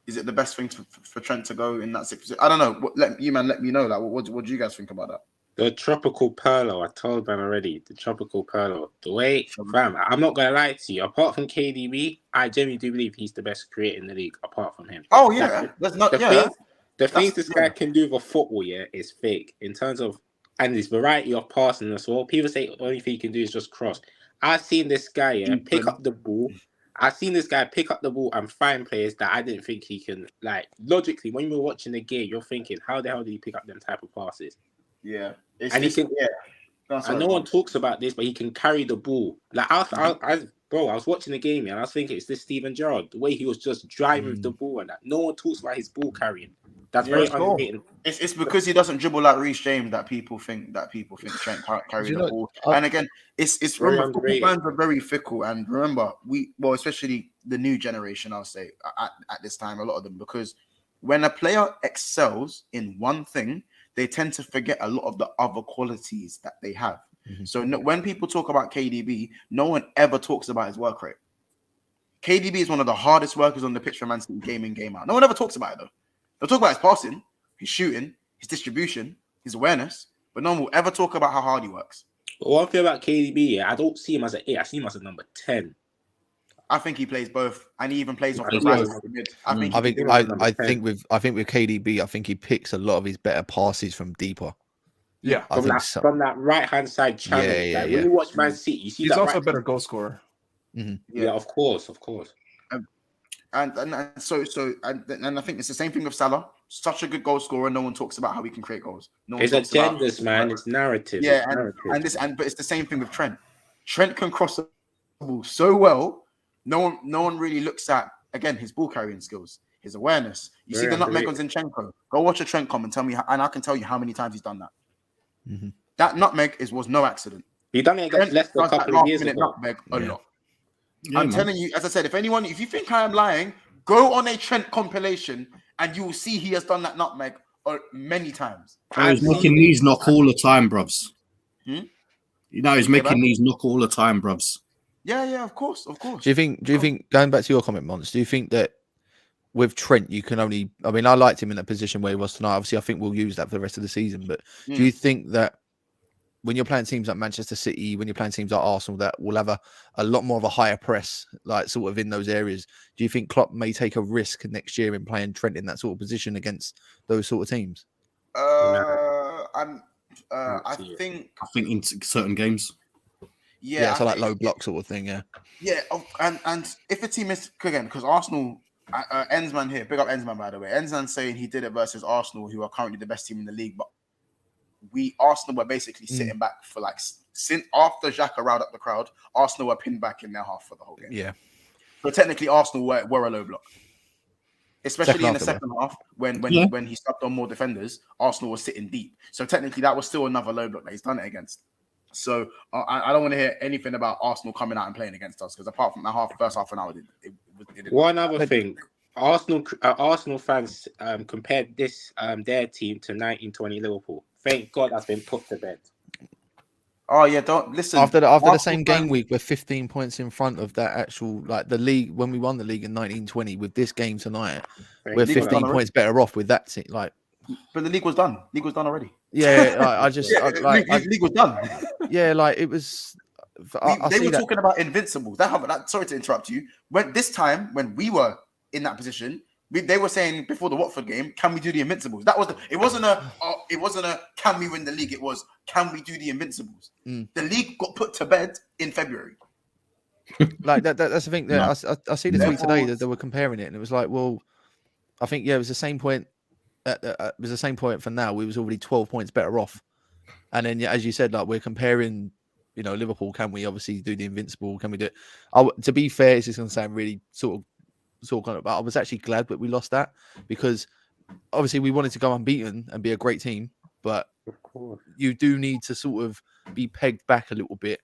Is it the best thing for Trent to go in that 6th position? I don't know. Let me know. Like, what do you guys think about that? The tropical Perlo, I told man already. The tropical Perlo. The way, fam, I'm not gonna lie to you. Apart from KDB, I genuinely do believe he's the best creator in the league. Apart from him. Oh yeah, The things this guy can do with football, is fake in terms of, and his variety of passing as well. People say the only thing he can do is just cross. I've seen this guy pick up the ball. I've seen this guy pick up the ball and find players that I didn't think he can. Like logically, when you're watching the game, you're thinking, how the hell did he pick up them type of passes? Yeah, and he can. Yeah, and no one talks about this, but he can carry the ball. Like I was watching the game and I was thinking, it's this Steven Gerrard, the way he was just driving with the ball and that. No one talks about his ball carrying. That's very underrated. It's because he doesn't dribble like Reece James that people think Trent can't carry the ball. And again, it's remember football fans are very fickle. And remember, especially the new generation, I'll say at this time, a lot of them, because when a player excels in one thing, they tend to forget a lot of the other qualities that they have. Mm-hmm. So when people talk about KDB, no one ever talks about his work rate. KDB is one of the hardest workers on the pitch for Man City, game in, game out. No one ever talks about it though. They'll talk about his passing, his shooting, his distribution, his awareness, but no one will ever talk about how hard he works. But one thing about KDB, I don't see him as an 8. I see him as a number 10. I think he plays both, and he even plays off the right. I think with KDB, I think he picks a lot of his better passes from deeper. Yeah, from that right hand side channel. When you watch Man City, you see he's also a better goal scorer. Mm-hmm. Yeah, of course. And I think it's the same thing with Salah. Such a good goal scorer. No one talks about how he can create goals. No one It's talks about agendas, man. It's narrative. Yeah, It's narrative. but it's the same thing with Trent. Trent can cross the ball so well. No one really looks at again his ball carrying skills, his awareness. You see the nutmeg on Zinchenko. Go watch a Trent come and tell me, and I can tell you how many times he's done that. Mm-hmm. That nutmeg was no accident. He done it against Leicester a couple of years ago. Nutmeg a lot. I'm telling you, as I said, if you think I am lying, go on a Trent compilation and you will see he has done that nutmeg many times. He's making these knock all the time, bruvs. Hmm? You know, he's making these knock all the time, bruvs. Yeah, of course. Do you think going back to your comment, Mons, do you think that with Trent you can only? I mean, I liked him in that position where he was tonight. Obviously, I think we'll use that for the rest of the season. But do you think that when you're playing teams like Manchester City, when you're playing teams like Arsenal, that will have a lot more of a higher press, like sort of in those areas? Do you think Klopp may take a risk next year in playing Trent in that sort of position against those sort of teams? I think in certain games. Yeah, so like low block sort of thing. Yeah, and if a team is again because Arsenal, Ensman here, big up Ensman by the way. Ensman saying he did it versus Arsenal, who are currently the best team in the league, but Arsenal were basically sitting back for since after Xhaka riled up the crowd, Arsenal were pinned back in their half for the whole game. Yeah. So technically, Arsenal were a low block, especially in the second half when he stepped on more defenders. Arsenal was sitting deep, so technically that was still another low block that he's done it against. So I don't want to hear anything about Arsenal coming out and playing against us because apart from the first half an hour, it didn't. One other thing. Arsenal fans compared this their team to 1920 Liverpool. Thank God that's been put to bed. Oh yeah, don't listen. After the same game week, we're 15 points in front of that actual the league when we won the league in 1920. With this game tonight, we're 15 points better off with that team. But the league was done. League was done already. Yeah, league was done. Yeah, it was. They were talking about invincibles. Sorry to interrupt you. When we were in that position, they were saying before the Watford game, "Can we do the invincibles?" It wasn't a can we win the league? It was can we do the invincibles? The league got put to bed in February. That's the thing. I see the tweet today that they were comparing it, and it was like, well, I think it was the same point. It was the same point for now. We was already 12 points better off, and then as you said, we're comparing. Liverpool. Can we obviously do the invincible? Can we do it? To be fair, it's just going to sound really sort of. But I was actually glad that we lost that because obviously we wanted to go unbeaten and be a great team, but you do need to sort of be pegged back a little bit,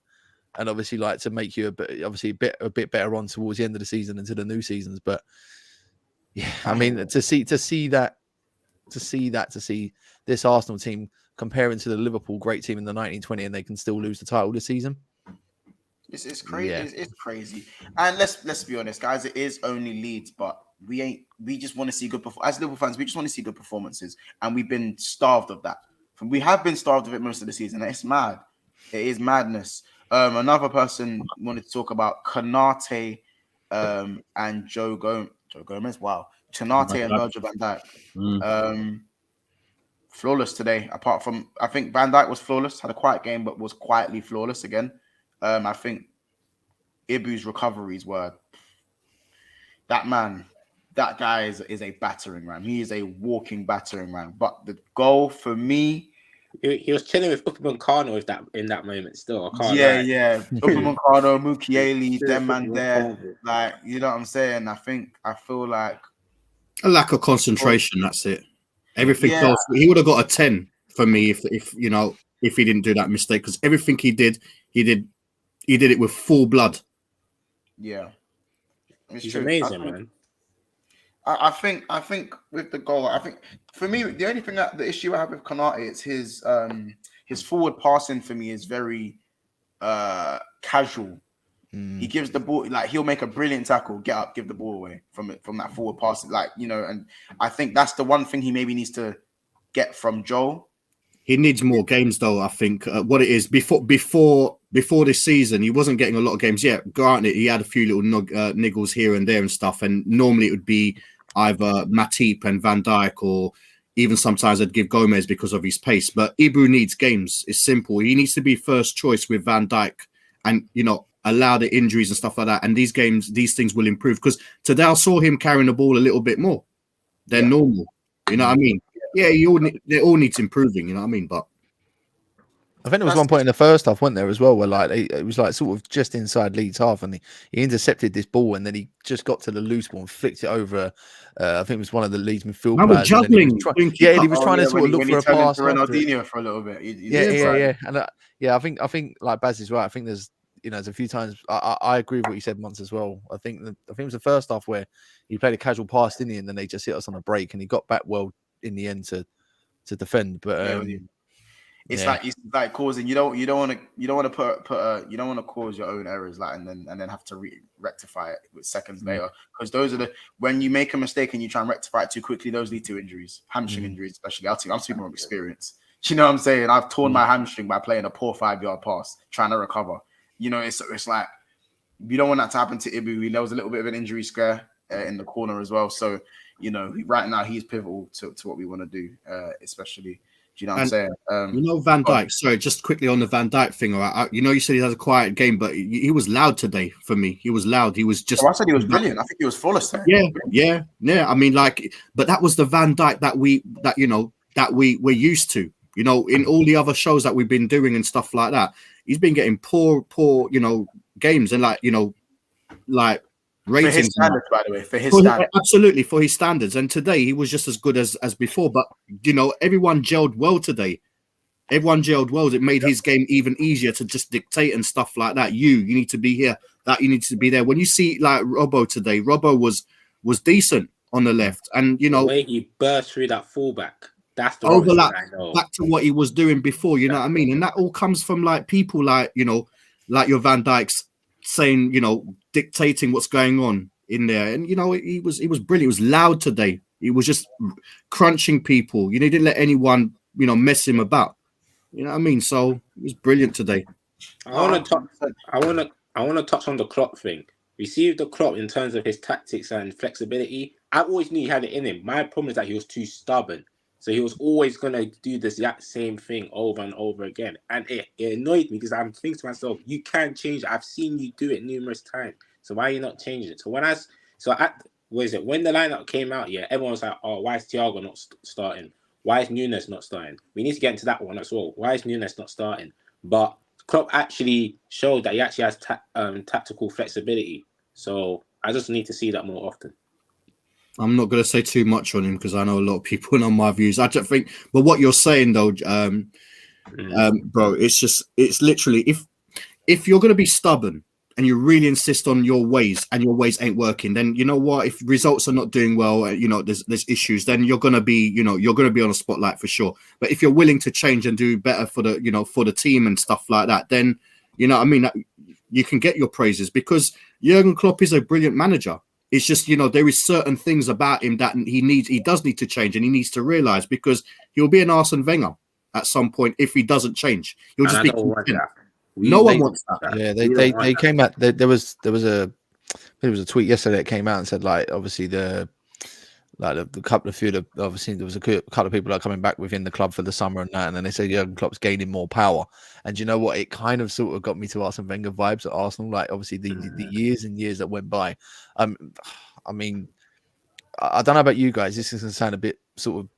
and obviously to make you a bit better on towards the end of the season into the new seasons. But yeah, I mean to see this Arsenal team comparing to the Liverpool great team in the 1920 and they can still lose the title this season. It's crazy. Yeah. It's crazy. And let's be honest, guys. It is only Leeds, but we just want to see good as Liverpool fans. We just want to see good performances, and we've been starved of that. We have been starved of it most of the season. It's mad. It is madness. Another person wanted to talk about Konate and Joe Gomez. Wow, Konate and Virgil van Dijk. Flawless today. Apart from, I think Van Dijk was flawless. Had a quiet game, but was quietly flawless again. I think Ibu's recoveries were that guy is a battering ram. He is a walking battering ram. But the goal for me, he was chilling with Upamecano in that moment. Still, I can't lie. Yeah. Upamecano, Mukiele, them man there. You know what I'm saying? I feel like a lack of concentration. That's it. Everything else, he would have got a 10 for me if he didn't do that mistake because everything he did it with full blood. Yeah, he's amazing, man. I think with the goal, I think for me the only thing the issue I have with Konate is his forward passing for me is very casual. He gives the ball he'll make a brilliant tackle, get up, give the ball away from that forward pass, and I think that's the one thing he maybe needs to get from Joel. He needs more games, though. I think what it is before this season, he wasn't getting a lot of games. Yeah, granted, he had a few little niggles here and there and stuff. And normally it would be either Matip and Van Dijk, or even sometimes I'd give Gomez because of his pace. But Ibu needs games. It's simple. He needs to be first choice with Van Dijk, and allow the injuries and stuff like that, and these things will improve. Because today I saw him carrying the ball a little bit more than normal. You know what I mean? Yeah, they all need improving. You know what I mean? But I think there was one point in the first half, wasn't there, as well, where like it was like sort of just inside Leeds half, and he intercepted this ball, and then he just got to the loose ball and flicked it over. I think it was one of the Leeds midfield players. Juggling. He was trying to sort of look for a pass. Ronaldinho for a little bit. And I think like Baz is right. I think there's a few times I agree with what you said once as well. I think it was the first half where he played a casual pass, didn't he? And then they just hit us on a break, and he got back well in the end to defend. But it's like causing you don't want to cause your own errors and then have to rectify it with seconds later, because when you make a mistake and you try and rectify it too quickly, those lead to injuries, hamstring injuries especially. I'm speaking from experience. You know what I'm saying? I've torn my hamstring by playing a poor 5-yard pass trying to recover. It's like you don't want that to happen to Ibu. There was a little bit of an injury scare in the corner as well. So right now he's pivotal to what we want to do, especially. Do you know what I'm saying? Van Dijk. Sorry, just quickly on the Van Dijk thing. You said he had a quiet game, but he was loud today for me. He was loud. He was just. I said he was brilliant. I think he was flawless. Yeah. I mean, but that was the Van Dijk that we're used to. In all the other shows that we've been doing and stuff like that, he's been getting poor, games and ratings. For his standards, by the way, standards. Absolutely, for his standards. And today he was just as good as before. But everyone gelled well today. Everyone gelled well. It made his game even easier to just dictate and stuff like that. You need to be here. That you need to be there. When you see like Robbo today, Robbo was decent on the left, and the way he burst through that fullback. That's the overlap back to what he was doing before. You know what I mean? And that all comes from people like your Van Dijks saying, dictating what's going on in there. And he was brilliant. He was loud today. He was just crunching people. He didn't let anyone mess him about. You know what I mean? So he was brilliant today. I want to touch on the Klopp thing. We see the Klopp in terms of his tactics and flexibility. I always knew he had it in him. My problem is that he was too stubborn. So he was always going to do this exact same thing over and over again. And it annoyed me because I'm thinking to myself, you can change it. I've seen you do it numerous times. So why are you not changing it? So when the lineup came out, everyone was like, oh, why is Thiago not starting? Why is Nunes not starting? We need to get into that one as well. Why is Nunes not starting? But Klopp actually showed that he actually has tactical flexibility. So I just need to see that more often. I'm not going to say too much on him because I know a lot of people know my views. I just think, but what you're saying though, bro, it's literally if you're going to be stubborn and you really insist on your ways and your ways ain't working, then you know what? If results are not doing well, there's issues, then you're going to be, you're going to be on a spotlight for sure. But if you're willing to change and do better for the team and stuff like that, then you can get your praises because Jurgen Klopp is a brilliant manager. It's just, there is certain things about him that he does need to change, and he needs to realize because he'll be an Arsene Wenger at some point if he doesn't change. He'll just be. No one wants that. Yeah, they came out. There was a tweet yesterday that came out and said obviously the couple of obviously there was a couple of people that are coming back within the club for the summer and that, and then they said Jurgen Klopp's gaining more power. And you know what? It kind of sort of got me to Arsene Wenger vibes at Arsenal. Obviously the years and years that went by. I mean, I don't know about you guys. This is going to sound a bit sort of.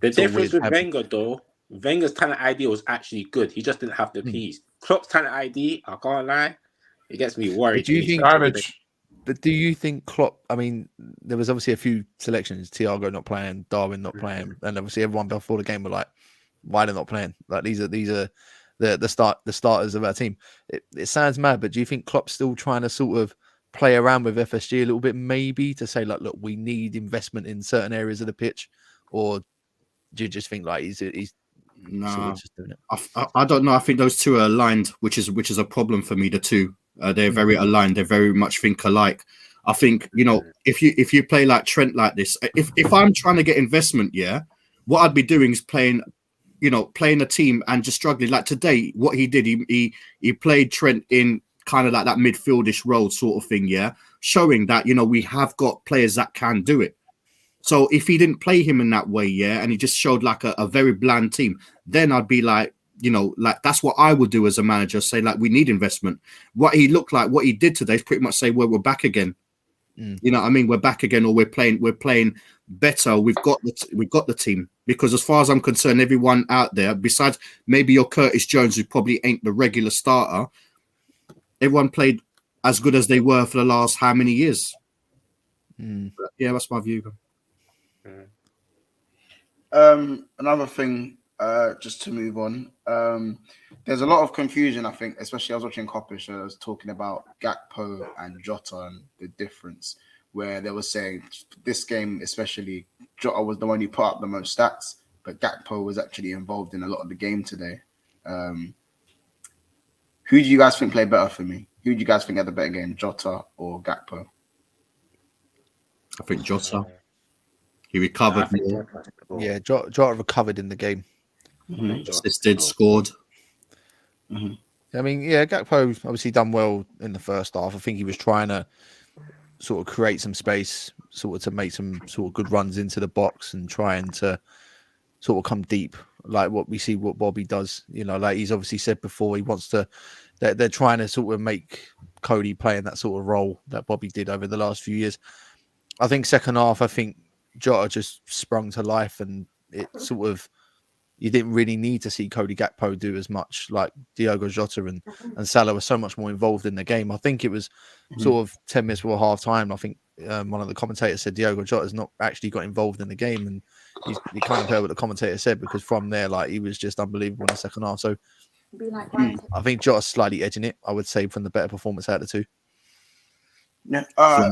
The difference with Wenger though, Wenger's talent ID was actually good. He just didn't have the piece. Klopp's talent ID, I can't lie, it gets me worried. Do you think garbage? But do you think Klopp? I mean, there was obviously a few selections: Thiago not playing, Darwin not playing, and obviously everyone before the game were like, "Why they're not playing? These are the starters of our team." It sounds mad, but do you think Klopp's still trying to sort of play around with FSG a little bit, maybe to say look, we need investment in certain areas of the pitch, or do you just think he's no? Sort of just doing it? I don't know. I think those two are aligned, which is a problem for me. The two. They're very aligned. They very much think alike. I think if you play like Trent like this, if I'm trying to get investment, what I'd be doing is playing a team and just struggling. Like today, what he did, he played Trent in kind of like that midfieldish role sort of thing, showing that we have got players that can do it. So if he didn't play him in that way, and he just showed like a very bland team, then I'd be like, you know, like that's what I would do as a manager. Say like we need investment. What he looked like, what he did today, is pretty much say, well, we're back again. You know what I mean? We're back again, or we're playing better. We've got the team, because as far as I'm concerned, everyone out there, besides maybe your Curtis Jones, who probably ain't the regular starter, everyone played as good as they were for the last how many years? But yeah, that's my view. Another thing, just to move on, there's a lot of confusion, I think, especially I was watching Coppish, I was talking about Gakpo and Jota and the difference, where they were saying this game, especially, Jota was the one who put up the most stats, but Gakpo was actually involved in a lot of the game today. Who do you guys think played better for me? Who do you guys think had the better game, Jota or Gakpo? I think Jota. He recovered more. Yeah, Jota recovered in the game. Assisted, scored. I mean, yeah, Gakpo obviously done well in the first half. I think he was trying to sort of create some space, sort of to make some sort of good runs into the box and trying to sort of come deep, like what we see what Bobby does. You know, like he's obviously said before, he wants to. They're trying to sort of make Cody play in that sort of role that Bobby did over the last few years. I think second half, I think Jota just sprung to life, and it sort of, you didn't really need to see Cody Gakpo do as much. Like Diogo Jota and Salah were so much more involved in the game. I think it was sort of 10 minutes before half time. I think one of the commentators said Diogo Jota's not actually got involved in the game, and you kind of heard what the commentator said, because from there, like, he was just unbelievable in the second half. So I think Jota's slightly edging it, I would say, from the better performance out of the two. Yeah.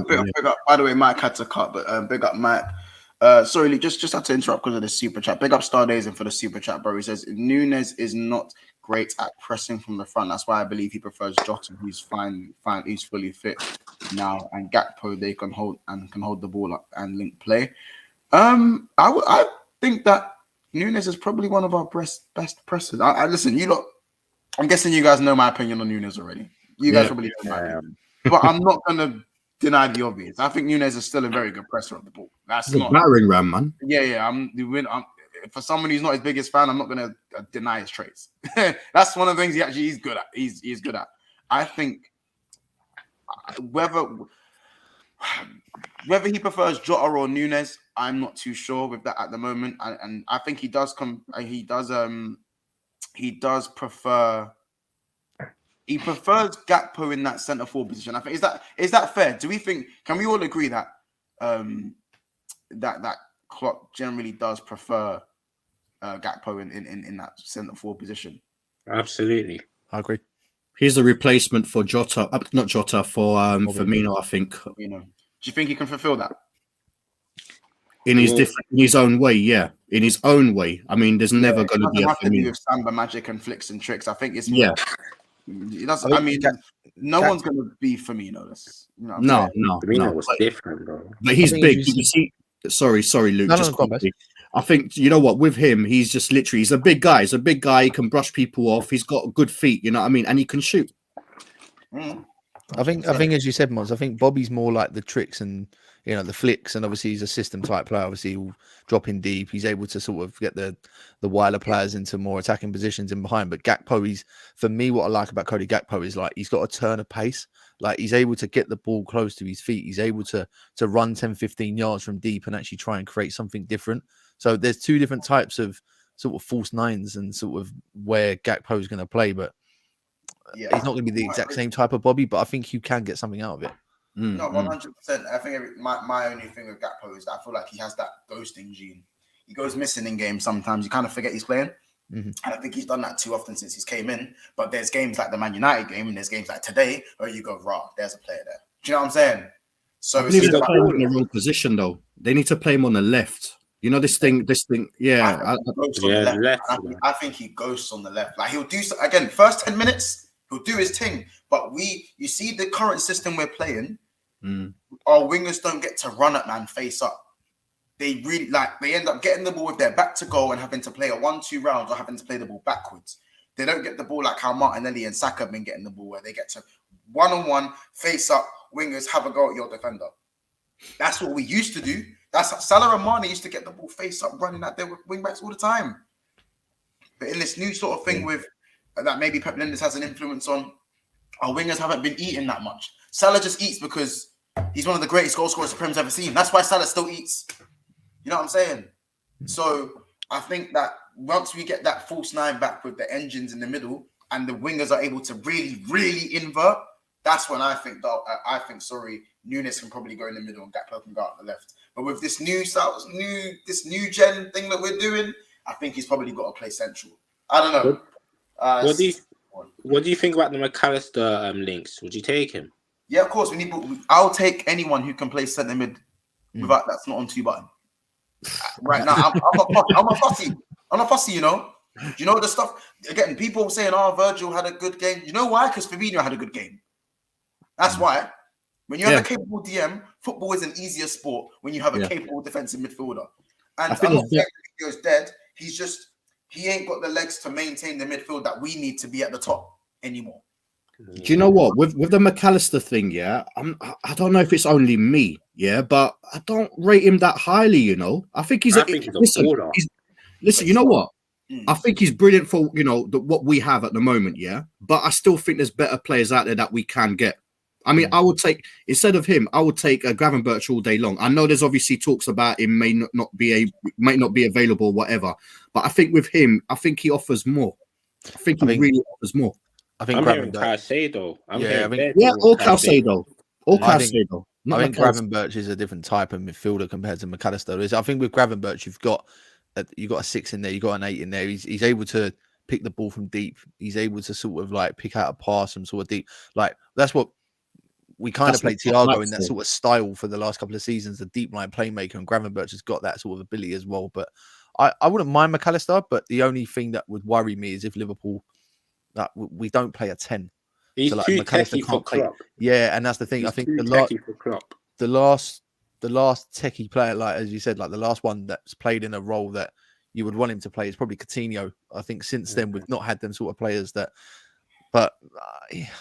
Big up. By the way, Mike had to cut, but big up, Mike. Sorry, Lee, just had to interrupt because of the super chat. Big up Stardazen for the super chat, bro. He says Nunes is not great at pressing from the front. That's why I believe he prefers Jota, who's fine, he's fully fit now, and Gakpo they can hold the ball up and link play. I think that Nunes is probably one of our best pressers. I listen, you lot. I'm guessing you guys know my opinion on Nunes already. You guys probably know my opinion. But I'm not going to deny the obvious. I think Nunes is still a very good presser of the ball. That's the not battering ram, man. Yeah. I'm for someone who's not his biggest fan, I'm not going to deny his traits. That's one of the things he's good at. He's good at. I think whether he prefers Jota or Nunes, I'm not too sure with that at the moment. And I think he does prefer. He prefers Gakpo in that centre forward position. I think is that fair? Do we think? Can we all agree that that Klopp generally does prefer Gakpo in that centre forward position? Absolutely, I agree. He's a replacement for Jota, not Jota, for Firmino. I think. You know, do you think he can fulfil that? In his own way, yeah. In his own way. I mean, there's never going to be a have to do Firmino. with Samba magic and flicks and tricks. I think it's Yeah. It doesn't. I mean, no one's going to be Firmino. No. Firmino was different, bro. But he's big. You see, sorry, Luke. No, just quickly. I think you know what, with him, he's just literally he's a big guy. He's a big guy. He can brush people off. He's got good feet. You know what I mean, and he can shoot. I think as you said, Mons, I think Bobby's more like the tricks and the flicks, and obviously he's a system type player. Obviously he'll drop in deep. He's able to sort of get the wider players into more attacking positions in behind. But Gakpo, for me, what I like about Cody Gakpo is like he's got a turn of pace. Like he's able to get the ball close to his feet. He's able to run 10, 15 yards from deep and actually try and create something different. So there's two different types of sort of false nines and sort of where Gakpo is going to play, but he's not going to be the exact same type of Bobby, but I think you can get something out of it. No, 100%. I think my only thing with Gakpo is that I feel like he has that ghosting gene. He goes missing in games sometimes. You kind of forget he's playing. And I think he's done that too often since he's came in. But there's games like the Man United game and there's games like today where you go, rah, there's a player there. Do you know what I'm saying? So he's playing in the wrong position though. They need to play him on the left. You know this thing. Yeah. I think he ghosts on the left. Like he'll do again. First 10 minutes, he'll do his thing. But you see the current system we're playing. Our wingers don't get to run at man face up. They really they end up getting the ball with their back to goal and having to play a 1-2 rounds or having to play the ball backwards. They don't get the ball like how Martinelli and Saka have been getting the ball, where they get to one-on-one face up. Wingers have a go at your defender. That's what we used to do. That's Salah and Mane used to get the ball face up, running at their wing backs all the time. But in this new sort of thing with that maybe Pep Linders has an influence on, our wingers haven't been eating that much. Salah just eats because he's one of the greatest goal scorers the Prem's ever seen. That's why Salah still eats. You know what I'm saying? So I think that once we get that false nine back with the engines in the middle and the wingers are able to really, really invert, that's when I think Nunes can probably go in the middle and Gakpo can go out the left. But with this new gen thing that we're doing, I think he's probably got to play central. I don't know. What do you think about the McAllister links? Would you take him? Yeah, of course. I'll take anyone who can play centre mid without that's not on 2 button. Right now, I'm a fussy. I'm a fussy, you know. Do you know the stuff? Again, people saying, Virgil had a good game. You know why? Because Fabinho had a good game. That's why. When you have a capable DM, football is an easier sport when you have a capable defensive midfielder. And I'm not saying Fabinho's dead. He ain't got the legs to maintain the midfield that we need to be at the top anymore. Do you know what? With the McAllister thing, I don't know if it's only me, but I don't rate him that highly, you know. I think he's a baller. Listen, you know what? I think he's brilliant for, you know, what we have at the moment, but I still think there's better players out there that we can get. I mean, I would take, instead of him, I would take Gravenberch all day long. I know there's obviously talks about him may not be available, whatever. But I think with him, I think he offers more. I think he really offers more. I'm hearing Caicedo. Or Caicedo. I think Gravenberch is a different type of midfielder compared to McAllister. I think with Gravenberch, you've got a 6 in there, you've got an 8 in there. He's able to pick the ball from deep. He's able to sort of like pick out a pass from sort of deep. Like that's what we kind of played Thiago in that sort of style for the last couple of seasons, the deep line playmaker, and Gravenberch has got that sort of ability as well. But I wouldn't mind McAllister, but the only thing that would worry me is if Liverpool, that we don't play a 10. He's so, like, too techie for Klopp. Yeah, and that's the thing. I think the last techie player, like as you said, like the last one that's played in a role that you would want him to play is probably Coutinho. I think since then we've not had them sort of players that. But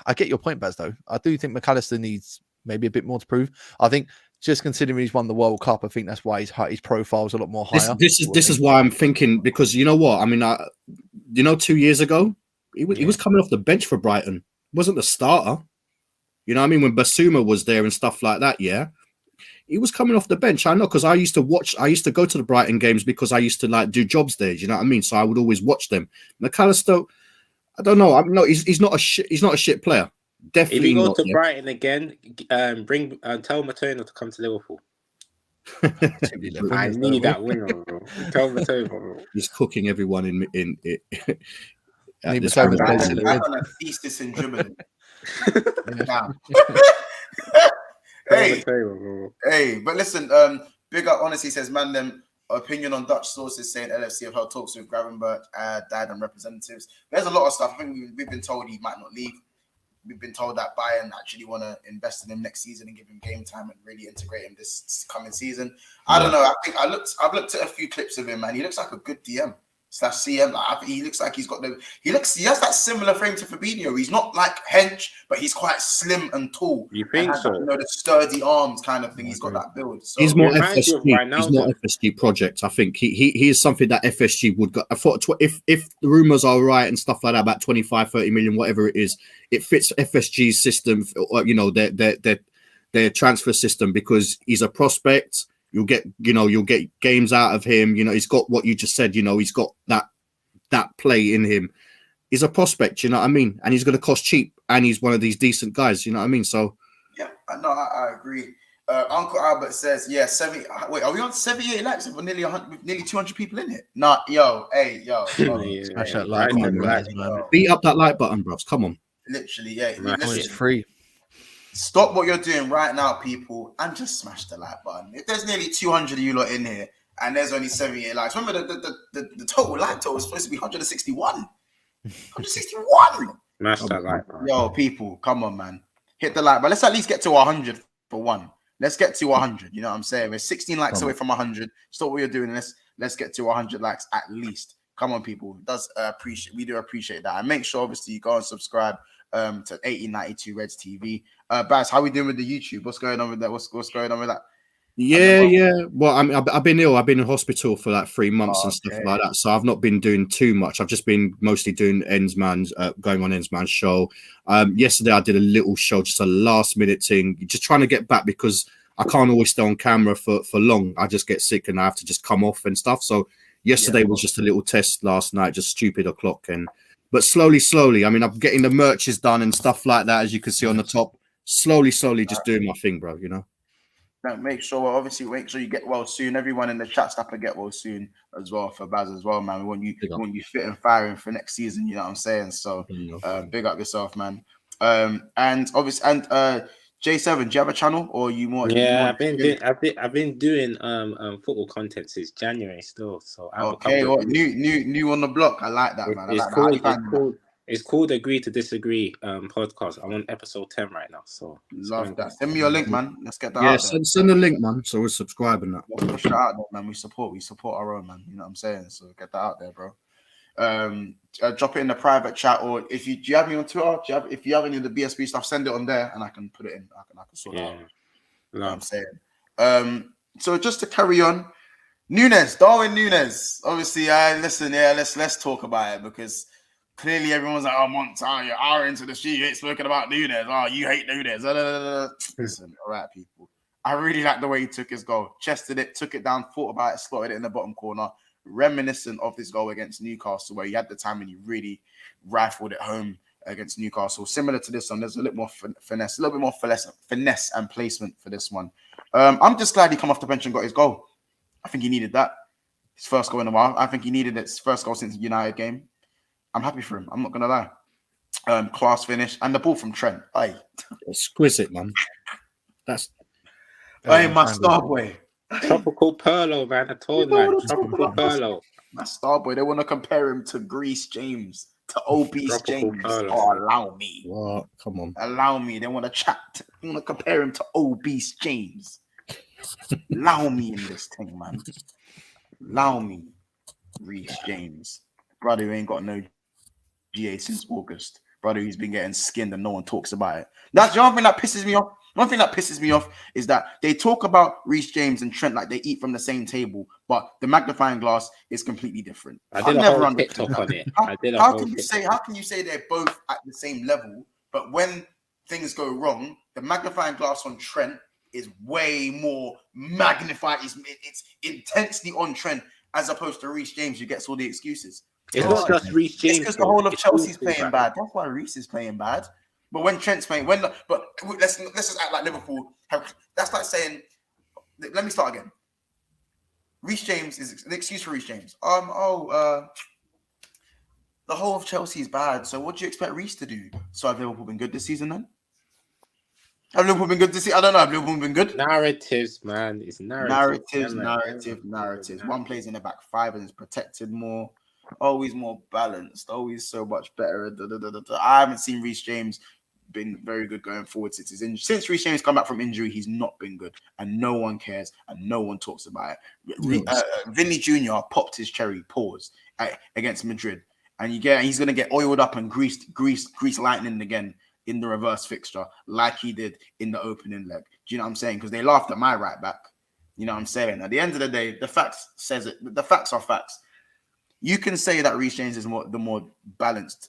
I get your point, Baz, though. I do think McAllister needs maybe a bit more to prove. I think just considering he's won the World Cup, I think that's why his profile's a lot more higher. This is why I'm thinking, because you know what? I mean, 2 years ago, he was coming off the bench for Brighton. He wasn't the starter. You know what I mean? When Basuma was there and stuff like that, he was coming off the bench. I know, because I used to go to the Brighton games because I used to like do jobs there. You know what I mean? So I would always watch them. McAllister, I don't know. He's not a shit player. Definitely. If you go not, to Brighton again, tell Matona to come to Liverpool. I need that winger, bro. Tell Matona, bro. He's cooking everyone in I'm gonna feast this in Germany. Hey, but listen, Big Up honestly says, man, them opinion on Dutch sources saying LFC have held talks with Gravenberch, Dad and representatives. There's a lot of stuff. I think we've been told he might not leave. We've been told that Bayern actually want to invest in him next season and give him game time and really integrate him this coming season. I don't know. I think I've looked at a few clips of him, man. He looks like a good DM. /CM. Like, he looks like he has that similar frame to Fabinho. He's not like hench, but he's quite slim and tall. You think so? You know, the sturdy arms kind of thing. He's got that build. So he's more FSG. He's more FSG project. I think he is something that FSG would go. I thought if the rumors are right and stuff like that about 25, 30 million, whatever it is, it fits FSG's system. Or, you know, their transfer system, because he's a prospect. You'll get games out of him. You know, he's got what you just said. You know, he's got that play in him. He's a prospect. You know what I mean? And he's going to cost cheap. And he's one of these decent guys. You know what I mean? So yeah, I agree. Uncle Albert says, yeah, 70. Wait, are we on 78 likes with nearly 200 people in it? Nah, smash that like button, man. Beat up that like button, bros. Come on. Literally, yeah. It's free. Stop what you're doing right now, people, and just smash the like button. If there's nearly 200 of you lot in here, and there's only 78 likes, remember the total like total was supposed to be 161. 161. Smash that like button. Yo, people, come on, man. Hit the like button. Let's at least get to 100 for one. Let's get to 100. You know what I'm saying? We're 16 likes away from 100. Stop what you're doing. Let's get to 100 likes at least. Come on, people. We do appreciate that. And make sure, obviously, you go and subscribe to 1892 Reds TV. Baz, how we doing with the YouTube? What's going on with that? What's going on with that? Yeah. Well, I mean, I've been ill. I've been in hospital for like 3 months and stuff like that. So I've not been doing too much. I've just been mostly doing going on Ensman's show. Yesterday I did a little show, just a last minute thing, just trying to get back because I can't always stay on camera for long. I just get sick and I have to just come off and stuff. So yesterday was just a little test last night, just stupid o'clock. But slowly, I mean, I'm getting the merches done and stuff like that, as you can see on the top. Slowly, just doing my thing, bro, you know? Make sure you get well soon. Everyone in the chat stop and get well soon as well for Baz as well, man. When you fit and firing for next season, you know what I'm saying? So big up yourself, man. And obviously, and J7, do you have a channel or you more? Yeah, I've been doing football content since January still. So I have a couple of new on the block. I like that, man. It's called Agree to Disagree podcast. I'm on episode 10 right now. So love that. Send me your link, man. Let's get that out there. Send the link, man. So we're subscribing that. Let's push that out there, man. We support our own, man. You know what I'm saying? So get that out there, bro. Drop it in the private chat, or do you have me on Twitter? If you have any of the BSB stuff, send it on there and I can put it in. I can sort it out. You know what I'm saying? So just to carry on, Darwin Núñez. Obviously, let's talk about it because clearly everyone's like, oh, Monta, you're hour into the street, you ain't spoken about Núñez. Oh, you hate Núñez. Listen, all right, people. I really like the way he took his goal. Chested it, took it down, thought about it, slotted it in the bottom corner. Reminiscent of this goal against Newcastle, where he had the time and he really rifled it home against Newcastle. Similar to this one, there's a little more finesse, a little bit more finesse and placement for this one. I'm just glad he come off the bench and got his goal. I think he needed that. His first goal in a while. I think he needed his first goal since the United game. I'm happy for him. I'm not gonna lie. Class finish and the ball from Trent. Aye. Exquisite, man. That's my star boy. Tropical Perlo, man. I told you, Tropical Perlo. My star boy. They want to compare him to Grease James, to Obese James. Perlo. Oh, allow me. What? Come on. Allow me. They want to chat. They want to compare him to Obese James. Allow me in this thing, man. Allow me, Reece James. Brother who ain't got no GA since August. Brother who's been getting skinned and no one talks about it. That's the only thing that pisses me off. One thing that pisses me off is that they talk about Reece James and Trent like they eat from the same table, but the magnifying glass is completely different. I did a whole TikTok on it. How can you say they're both at the same level, but when things go wrong, the magnifying glass on Trent is way more magnified. It's intensely on Trent as opposed to Reece James, who gets all the excuses. It's not just Reece James. It's because the whole of Chelsea's playing bad. That's why Reece is playing bad. But when Trent's playing, but let's just act like Liverpool. That's like saying, let me start again. Reece James is the excuse for Reece James. The whole of Chelsea is bad. So what do you expect Reece to do? So have Liverpool been good this season then? Have Liverpool been good this season? I don't know. Have Liverpool been good? Narratives, man. It's narratives. Narratives. One plays in the back five and is protected more. Always more balanced. Always so much better. I haven't seen Reece James been very good going forward since his injury. Since Reece James come back from injury, he's not been good, and no one cares and no one talks about it. Vinny Jr. popped his cherry against Madrid, and he's gonna get oiled up and greased lightning again in the reverse fixture, like he did in the opening leg. Do you know what I'm saying? Because they laughed at my right back. You know what I'm saying? At the end of the day, the facts says it. The facts are facts. You can say that Reece James is the more balanced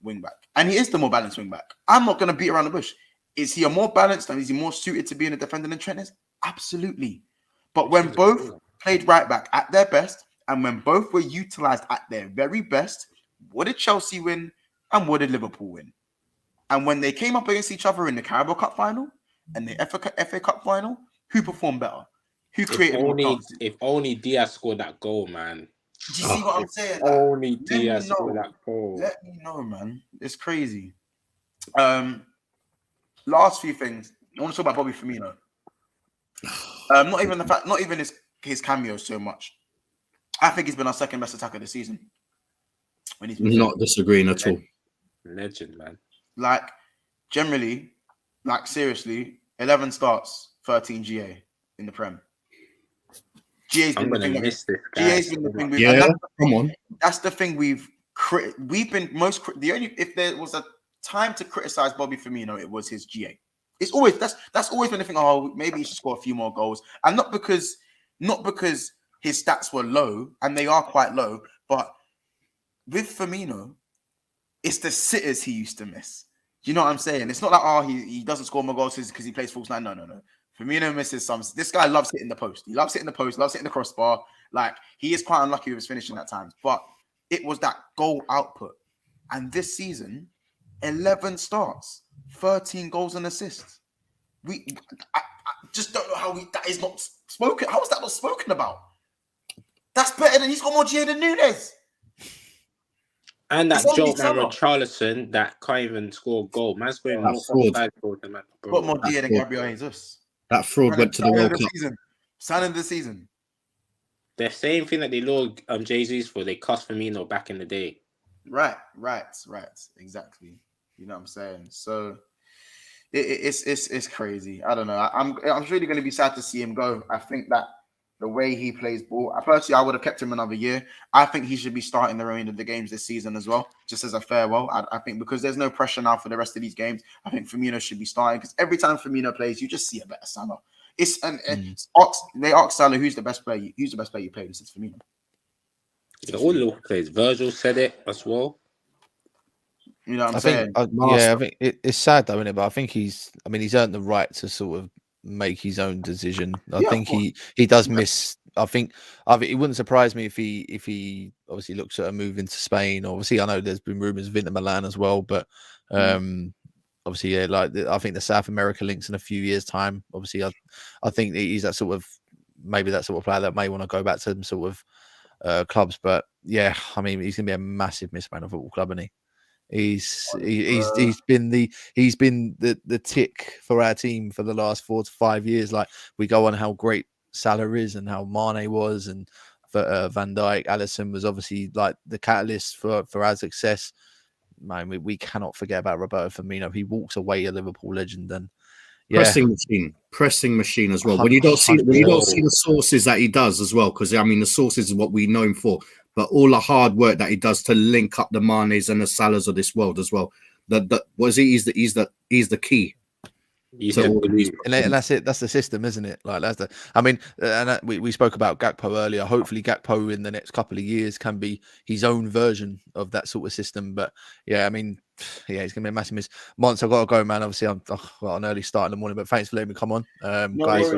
wing back, and he is the more balanced wing back. I'm not going to beat around the bush. Is he a more balanced and is he more suited to being a defender than Trent is? Absolutely. But when both played right back at their best, and when both were utilized at their very best, what did Chelsea win and what did Liverpool win? And when they came up against each other in the Carabao Cup final and the FA Cup final, who performed better? Who created more chances? If only Diaz scored that goal, man. Do you see what I'm saying? Only Diaz scored that goal. Let me know, man. It's crazy. Last few things. I want to talk about Bobby Firmino. Not even his cameo so much. I think he's been our second best attacker this season. When he's not disagreeing at all. Legend, man. Like, generally, like seriously, 11 starts, 13 GA in the Prem. GA's been the thing. GA's been the thing. Come on. That's the thing we've been most. The only if there was a time to criticize Bobby Firmino, it was his GA. It's always that's always when they think, oh, maybe he should score a few more goals, and not because his stats were low, and they are quite low, but with Firmino, it's the sitters he used to miss. Do you know what I'm saying? It's not like he doesn't score more goals because he plays false nine. No. Firmino misses some. This guy loves hitting the post. He loves hitting the post. Loves hitting the crossbar. Like he is quite unlucky with his finishing at times, but it was that goal output. And this season, 11 starts, 13 goals and assists. I just don't know how that is not spoken. How is that not spoken about? That's better than he's got more GA than Nunes. And that joke man with Charlison that can't even score a goal. Man's going more offside goal than man. Got more GA than Gabriel Jesus. That fraud went to the World Cup. Signing the season. The same thing that they lured Jesus for, they cost Firmino back in the day. Right. Exactly. You know what I'm saying? So it's crazy. I don't know. I'm really going to be sad to see him go. I think that the way he plays ball, personally, I would have kept him another year. I think he should be starting the remainder of the games this season as well, just as a farewell. I think because there's no pressure now for the rest of these games, I think Firmino should be starting because every time Firmino plays, you just see a better Salah. They asked Salah who's the best player. Who's the best player you played? He says Firmino. Yeah, all the players. Virgil said it as well. You know what I'm saying? I think it's sad though, isn't it? But I think he's earned the right to sort of make his own decision. I think he does miss. I think it wouldn't surprise me if he obviously looks at a move into Spain. Obviously, I know there's been rumors of Inter Milan as well, but obviously, I think the South America links in a few years' time. Obviously, I think he's that sort of player that may want to go back to some sort of clubs. But yeah, I mean, he's gonna be a massive miss man of football club, isn't he? He's been the tick for our team for the last 4 to 5 years. Like we go on how great Salah is and how Mane was, and Van Dijk, Alisson was obviously like the catalyst for our success. Man, we cannot forget about Roberto Firmino. He walks away a Liverpool legend, and pressing machine as well. When you don't see the sources that he does as well, because I mean the sources is what we know him for. But all the hard work that he does to link up the Manes and the Salahs of this world as well. He's the key. And that's it. That's the system, isn't it? Like that's the. I mean, and we spoke about Gakpo earlier. Hopefully, Gakpo in the next couple of years can be his own version of that sort of system. But yeah, I mean, it's gonna be a massive miss. Monts, I've got to go, man. Obviously, I've got an early start in the morning, but thanks for letting me come on, guys.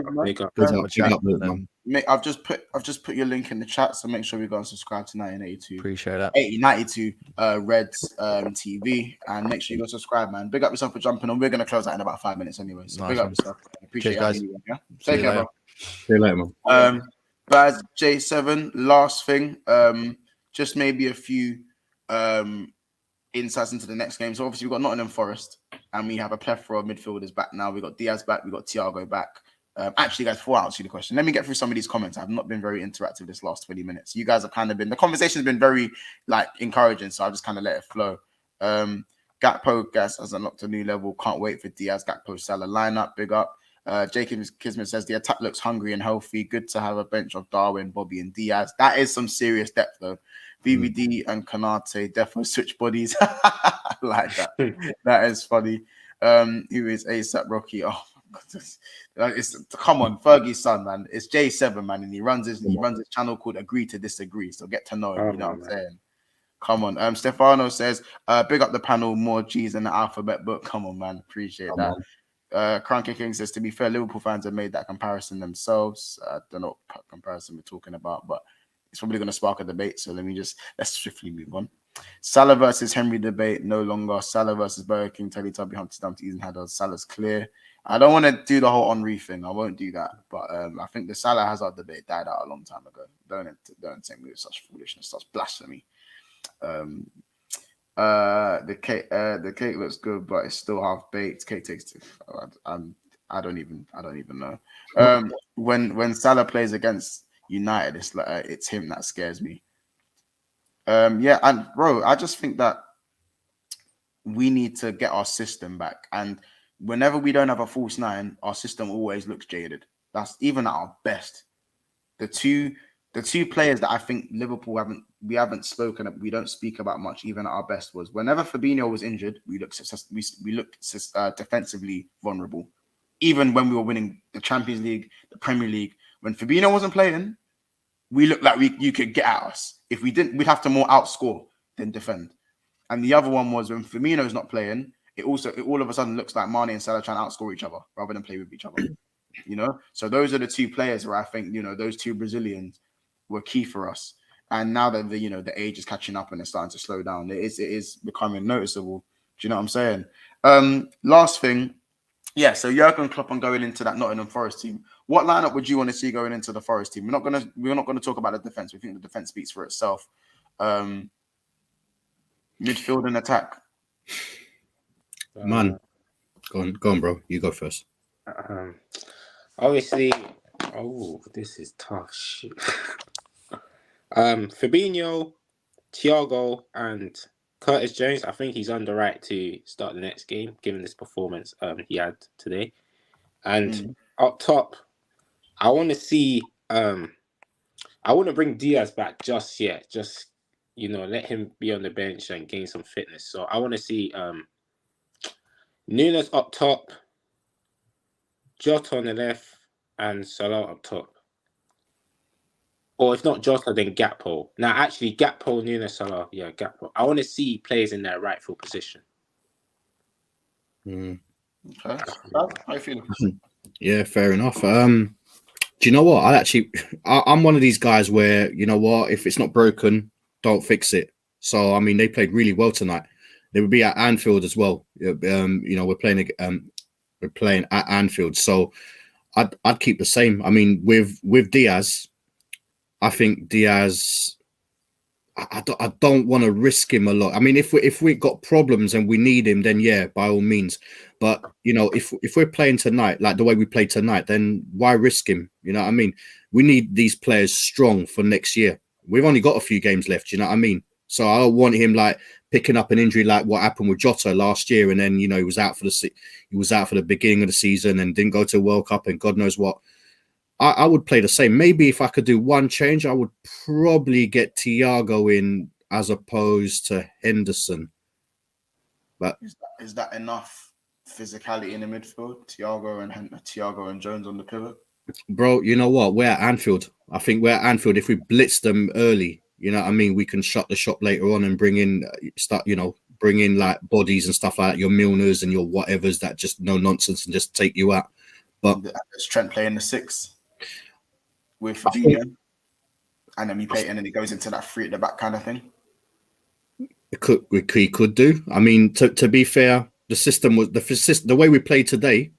I've just put your link in the chat, so make sure we go and subscribe to 1982. Appreciate that. 92 Reds TV, and make sure you go subscribe, man. Big up yourself for jumping on. We're gonna close that in about 5 minutes anyway. So big up yourself. Appreciate it, guys. Yeah? Take care, bro. See you later, man. Baz J7. Last thing, just maybe a few insights into the next game. So obviously we've got Nottingham Forest, and we have a plethora of midfielders back now. We've got Diaz back. We've got Thiago back. Actually, guys, before I answer the question, let me get through some of these comments. I've not been very interactive this last 20 minutes. You guys have kind of been, the conversation's been very encouraging, so I'll just kind of let it flow. Gakpo gas has unlocked a new level. Can't wait for Diaz, Gakpo, Salah lineup. Big up. Jacob Kismet says the attack looks hungry and healthy. Good to have a bench of Darwin, Bobby, and Diaz. That is some serious depth, though. VVD and Kanate definitely switch bodies. I like that. That is funny. Who is ASAP Rocky? Oh, come on, Fergie's son, man. It's J7, man, and he runs his channel called Agree to Disagree. So get to know him. You know what I'm saying? Come on. Stefano says, big up the panel, more G's in the alphabet book. Come on, man. Appreciate that. Cranky King says, to be fair, Liverpool fans have made that comparison themselves. I don't know what comparison we're talking about, but it's probably going to spark a debate. So let's swiftly move on. Salah versus Henry debate no longer. Salah versus Burger King, Teletubby, Humpty Dumpty, and Haddad. Salah's clear. I don't want to do the whole Henry thing. I won't do that. But I think the Salah Hazard debate died out a long time ago. Don't take me with such foolishness, such blasphemy. The cake looks good, but it's still half baked. Cake takes. I don't even know. When Salah plays against United, it's him that scares me. Yeah, and bro, I just think that we need to get our system back. And whenever we don't have a false nine, our system always looks jaded. That's even at our best. The two the two players that I think Liverpool we don't speak about much, even at our best, was whenever Fabinho was injured, we looked defensively vulnerable. Even when we were winning the Champions League, the Premier League, when Fabinho wasn't playing, we looked like you could get at us. If we didn't, we'd have to more outscore than defend. And the other one was when Firmino's not playing, it all of a sudden looks like Mane and Salah trying to outscore each other rather than play with each other. You know, so those are the two players where I think, you know, those two Brazilians were key for us. And now that the age is catching up and it's starting to slow down, it is becoming noticeable. Do you know what I'm saying? Last thing, yeah. So Jurgen Klopp on going into that Nottingham Forest team. What lineup would you want to see going into the Forest team? We're not gonna talk about the defense. We think the defense speaks for itself. Midfield and attack. Man, go on, bro. You go first. Obviously, this is tough. Shit. Fabinho, Thiago, and Curtis Jones. I think he's on the right to start the next game, given this performance he had today. And up top, I want to see. I want to bring Diaz back just yet. Just let him be on the bench and gain some fitness. So I want to see Nunes up top, Jota on the left, and Salah up top. Or if not Jota, then Gakpo. Now, actually, Gakpo, Nunes, Salah. Yeah, Gakpo. I want to see players in their rightful position. Okay. How you feeling? Yeah, fair enough. Do you know what? I'm one of these guys where, you know what, if it's not broken, don't fix it. So, I mean, they played really well tonight. They would be at Anfield as well. We're playing at Anfield. So I'd keep the same. I mean, with Diaz, I think Diaz, I don't want to risk him a lot. I mean, if we got problems and we need him, then yeah, by all means. But if we're playing tonight like the way we played tonight, then why risk him? You know what I mean? We need these players strong for next year. We've only got a few games left. You know what I mean? So I don't want him like picking up an injury like what happened with Jota last year, and then he was out for the beginning of the season and didn't go to World Cup and God knows what. I would play the same. Maybe if I could do one change, I would probably get Thiago in as opposed to Henderson. But is that enough physicality in the midfield? Thiago and Jones on the pivot. Bro, you know what? We're at Anfield. I think we're at Anfield. If we blitz them early, you know what I mean, we can shut the shop later on and bring in like bodies and stuff like that, your Milners and your whatevers that just no nonsense and just take you out. But is Trent playing the 6 with Fabinho, and then and then he goes into that 3 at the back kind of thing? He could do. I mean, to be fair, the system was the way we played today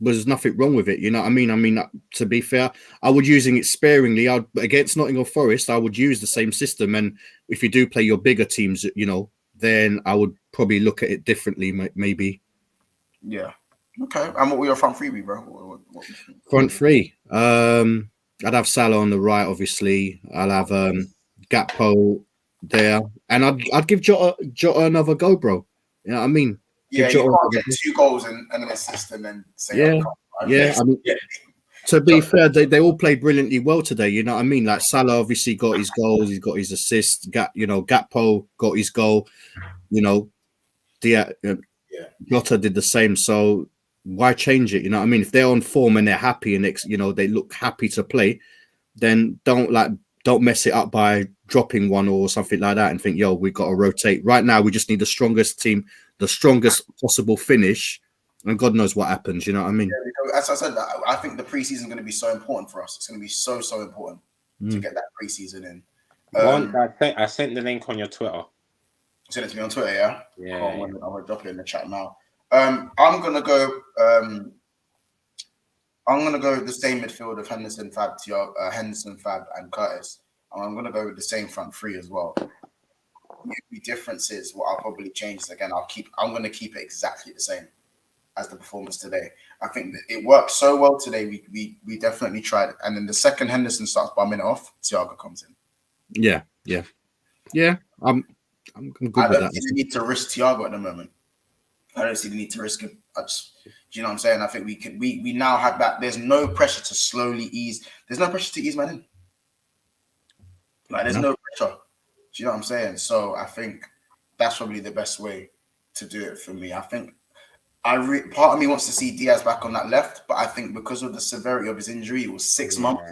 was nothing wrong with it. You know what I mean? I mean, to be fair, I would using it sparingly. Against Nottingham Forest, I would use the same system. And if you do play your bigger teams, then I would probably look at it differently, maybe. Yeah. Okay. And what were your front three, bro? What front three? I'd have Salah on the right, obviously. I'll have Gakpo there, and I'd give Jota another go, bro. You know what I mean? Yeah, you can't get 2 goals and an assist and then say, yeah. I mean, to be fair, they all played brilliantly well today. You know what I mean? Like Salah obviously got his goals, he's got his assists. Gakpo got his goal. Jota did the same. So why change it? You know what I mean? If they're on form and they're happy and they look happy to play, then don't mess it up by dropping one or something like that and think, we got to rotate. Right now, we just need the strongest team, the strongest possible finish, and God knows what happens. You know what I mean? Yeah, as I said, I think the preseason is going to be so important for us. It's going to be so important to get that preseason in. I sent the link on your Twitter. Send it to me on Twitter, yeah? Yeah. I'm going to drop it in the chat now. I'm going to go with the same midfield of Henderson, Fab, and Curtis. And I'm going to go with the same front three as well. The differences, what I'll probably change is, again, I'm going to keep it exactly the same as the performance today. I think that it worked so well today. We definitely tried it. And then the second Henderson starts bumming it off, Thiago comes in. Yeah. I'm good with that. I don't see the need to risk Thiago at the moment. I don't see the need to risk him. Do you know what I'm saying? I think we now have that. There's no pressure to slowly ease. There's no pressure to ease man in. Like, there's no pressure. Do you know what I'm saying? So I think that's probably the best way to do it for me. I think part of me wants to see Diaz back on that left, but I think because of the severity of his injury, it was 6 months.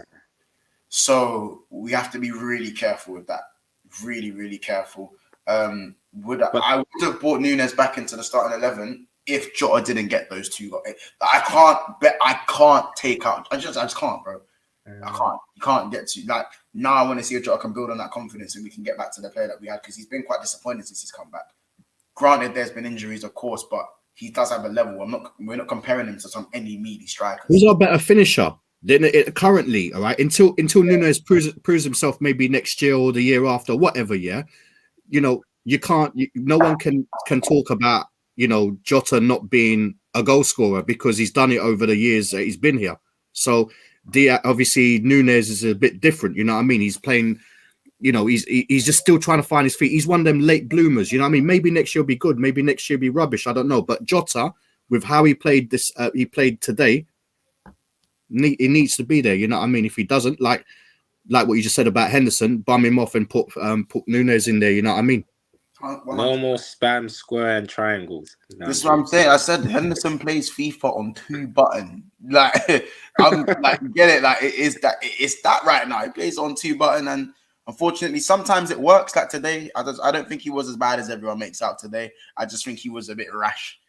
So we have to be really careful with that. Really, really careful. I would have brought Nunes back into the starting 11 if Jota didn't get those two. I can't take out. I just can't, bro. I can't. You can't get to like now. I want to see if Jota can build on that confidence and we can get back to the player that we had because he's been quite disappointed since he's come back. Granted, there's been injuries, of course, but he does have a level. We're not comparing him to some any meaty strikers. Who's our better finisher currently? All right, until Nunes proves himself, maybe next year or the year after, whatever. Yeah, you know, you can't. No one can talk about Jota not being a goal scorer because he's done it over the years that he's been here. So obviously Nunes is a bit different. You know what I mean? He's playing. He's just still trying to find his feet. He's one of them late bloomers. You know what I mean? Maybe next year will be good. Maybe next year will be rubbish. I don't know. But Jota, with how he played he played today, he needs to be there. You know what I mean? If he doesn't, like what you just said about Henderson, bum him off and put Nunes in there. You know what I mean? No more spam, square, and triangles. No. This is what I'm saying. I said Henderson plays FIFA on 2 button. Like, I'm like, get it? Like, it's that right now. He plays on 2 button, and unfortunately, sometimes it works. Like today, I don't think he was as bad as everyone makes out today. I just think he was a bit rash,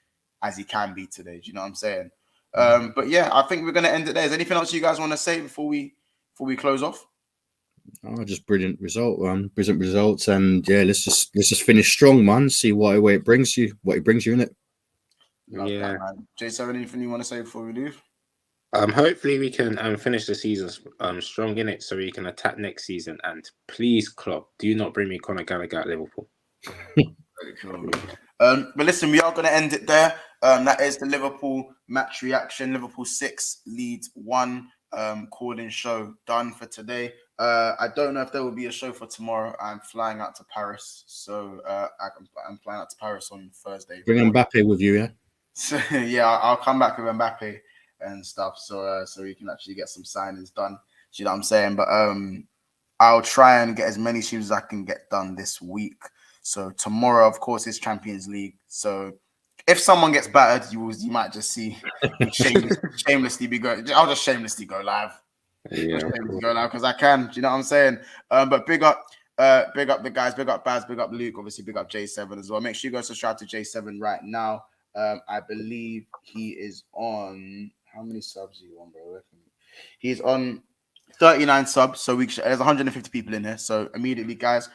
as he can be today. Do you know what I'm saying? But yeah, I think we're gonna end it there. Is there anything else you guys want to say before we close off? Oh, just brilliant result, man. Brilliant results, and yeah, let's just finish strong, man. See what it brings you, in it. Yeah. J7, anything you want to say before we leave? Hopefully we can finish the season strong in it, so we can attack next season. And please, Klopp, do not bring me Conor Gallagher at Liverpool. But listen, we are going to end it there. That is the Liverpool match reaction. Liverpool 6, Leeds 1. Call-in show done for today. I don't know if there will be a show for tomorrow. I'm flying out to Paris, so I'm flying out to Paris on Thursday. Bring Mbappe with you, yeah. So yeah, I'll come back with Mbappe and stuff, so we can actually get some signings done. You know what I'm saying? But I'll try and get as many shoes as I can get done this week. So tomorrow, of course, is Champions League. So if someone gets battered, you might just see shamelessly be going. I'll just shamelessly go live. Yeah, go live because I can. Do you know what I'm saying? But big up the guys. Big up Baz. Big up Luke. Obviously, big up J7 as well. Make sure you go subscribe to J7 right now. I believe he is on. How mmany subs are you on, bro? He's on 39 subs. So there's 150 people in here. So immediately, guys,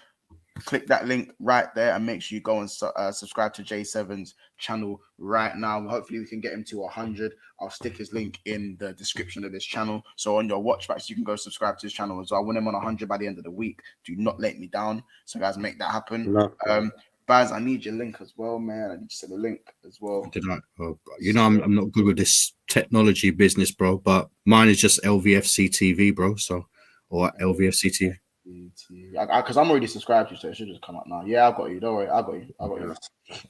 click that link right there and make sure you go and subscribe to J7's channel right now. Hopefully, we can get him to 100. I'll stick his link in the description of this channel. So on your watch backs, you can go subscribe to his channel as well. I want him on 100 by the end of the week. Do not let me down. So guys, make that happen. Baz, I need your link as well, man. I need you to send a link as well. I'm not good with this technology business, bro. But mine is just LVFC TV, bro. So or LVFC TV. Because I'm already subscribed to you, so it should just come up now. Yeah, I've got you. Don't worry, I got you.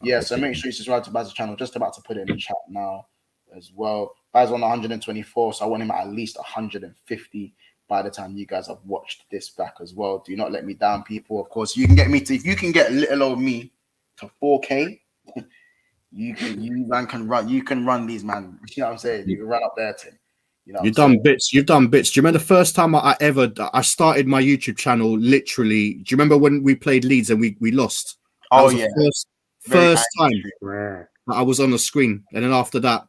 Yeah, so make sure you subscribe to Baz's channel. Just about to put it in the chat now as well. Baz on 124, so I want him at least 150 by the time you guys have watched this back as well. Do not let me down, people. Of course, you can get me to, if you can get little old me to 4K, you can run these, man. You know what I'm saying? You can run up there to. You've done bits. Do you remember the first time I started my YouTube channel? Literally, do you remember when we played Leeds and we lost? Oh yeah, first time that I was on the screen, and then after that,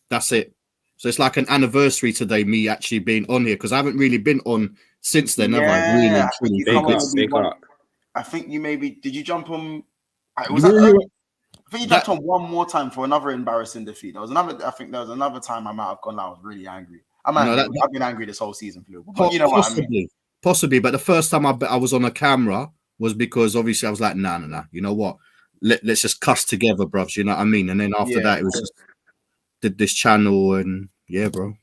that's it. So it's like an anniversary today, me actually being on here because I haven't really been on since then. Have I? Really, big up. I think you maybe did you jump on? I think you jumped on one more time for another embarrassing defeat. I think there was another time I might have gone. I was really angry. I've been angry this whole season, but you know what I mean? Possibly. But the first time I was on a camera was because obviously I was like, nah. You know what? Let's just cuss together, bruv. You know what I mean? And then after that, it was just did this channel and yeah, bro.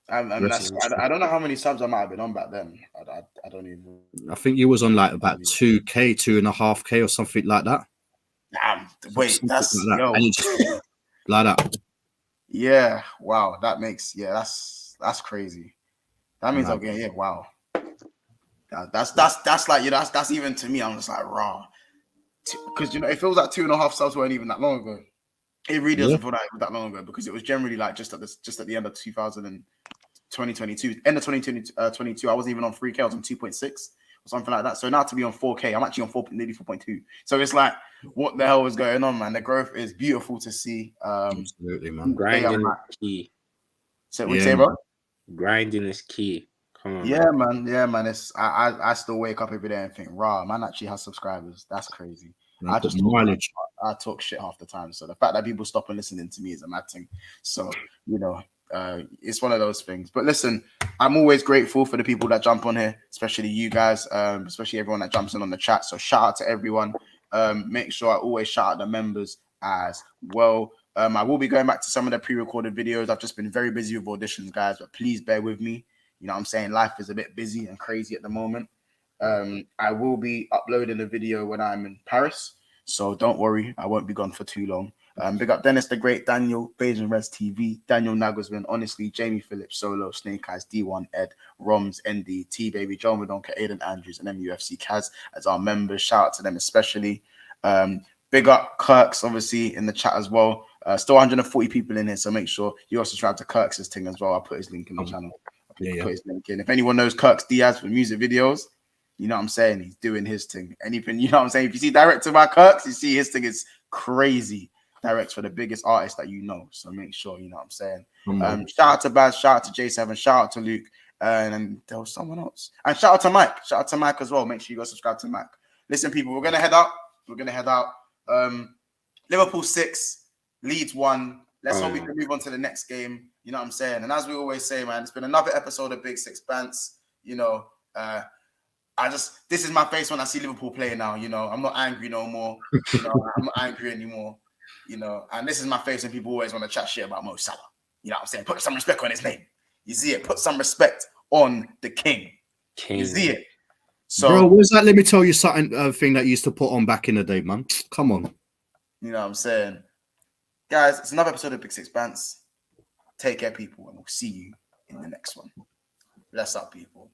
I don't know how many subs I might have been on back then. I don't even. I think you was on like about 2K, 2.5K or something like that. Wait, that's like that. And you just, like that. Yeah, wow. That makes that's crazy. That means I'm getting wow. That's like, you know, that's even to me. I'm just like raw, because you know it feels like 2.5 subs weren't even that long ago. It really doesn't feel like it was that long ago, because it was generally like just at the end of 2022, end of 2022. I wasn't even on 3K. I was on 2.6 or something like that. So now to be on 4K, I'm actually on nearly 4.2. So it's like, what the hell is going on, man? The growth is beautiful to see. Absolutely, man. Grinding is key. So we say, bro. Grinding is key. Come on, Yeah, man. Yeah, man. It's I still wake up every day and think, rah, man actually has subscribers. That's crazy. I just mileage. I talk shit half the time. So the fact that people stop and listening to me is a mad thing. So, you know, it's one of those things. But listen, I'm always grateful for the people that jump on here, especially you guys, especially everyone that jumps in on the chat. So shout out to everyone. Make sure I always shout out the members as well. I will be going back to some of the pre-recorded videos. I've just been very busy with auditions, guys, but please bear with me. You know what I'm saying? Life is a bit busy and crazy at the moment. I will be uploading a video when I'm in Paris, so don't worry, I won't be gone for too long. Big up Dennis the Great, Daniel, Beige and Reds TV, Daniel Nagelsmann, honestly, Jamie Phillips, Solo, Snake Eyes, D1, Ed, Roms, ND, T Baby, John Madonka, Aiden Andrews, and MUFC Kaz as our members. Shout out to them especially. Big up Kirks, obviously, in the chat as well. Still 140 people in here, so make sure you also subscribe to Kirks' thing as well. I'll put his link in the channel. Put his link in. If anyone knows Kirks Diaz for music videos, you know what I'm saying? He's doing his thing. Anything, you know what I'm saying? If you see directed by Kirks, you see his thing is crazy. Directs for the biggest artists that you know. So make sure, you know what I'm saying? Shout out to Baz, shout out to J7, shout out to Luke, and there was someone else. And shout out to Mike. Shout out to Mike as well. Make sure you go subscribe to Mike. Listen, people, we're gonna head out. Liverpool 6, Leeds 1. Let's hope we can move on to the next game. You know what I'm saying? And as we always say, man, it's been another episode of Bigsixbants. You know, this is my face when I see Liverpool play now. You know, I'm not angry no more. You know, I'm not angry anymore. You know, and this is my face when people always want to chat shit about Mo Salah. You know what I'm saying? Put some respect on his name. You see it? Put some respect on the king. You see it? So, bro, where's that? Let me tell you something. Thing that you used to put on back in the day, man. Come on. You know what I'm saying? Guys, it's another episode of Bigsixbants. Take care, people, and we'll see you in the next one. Bless up, people.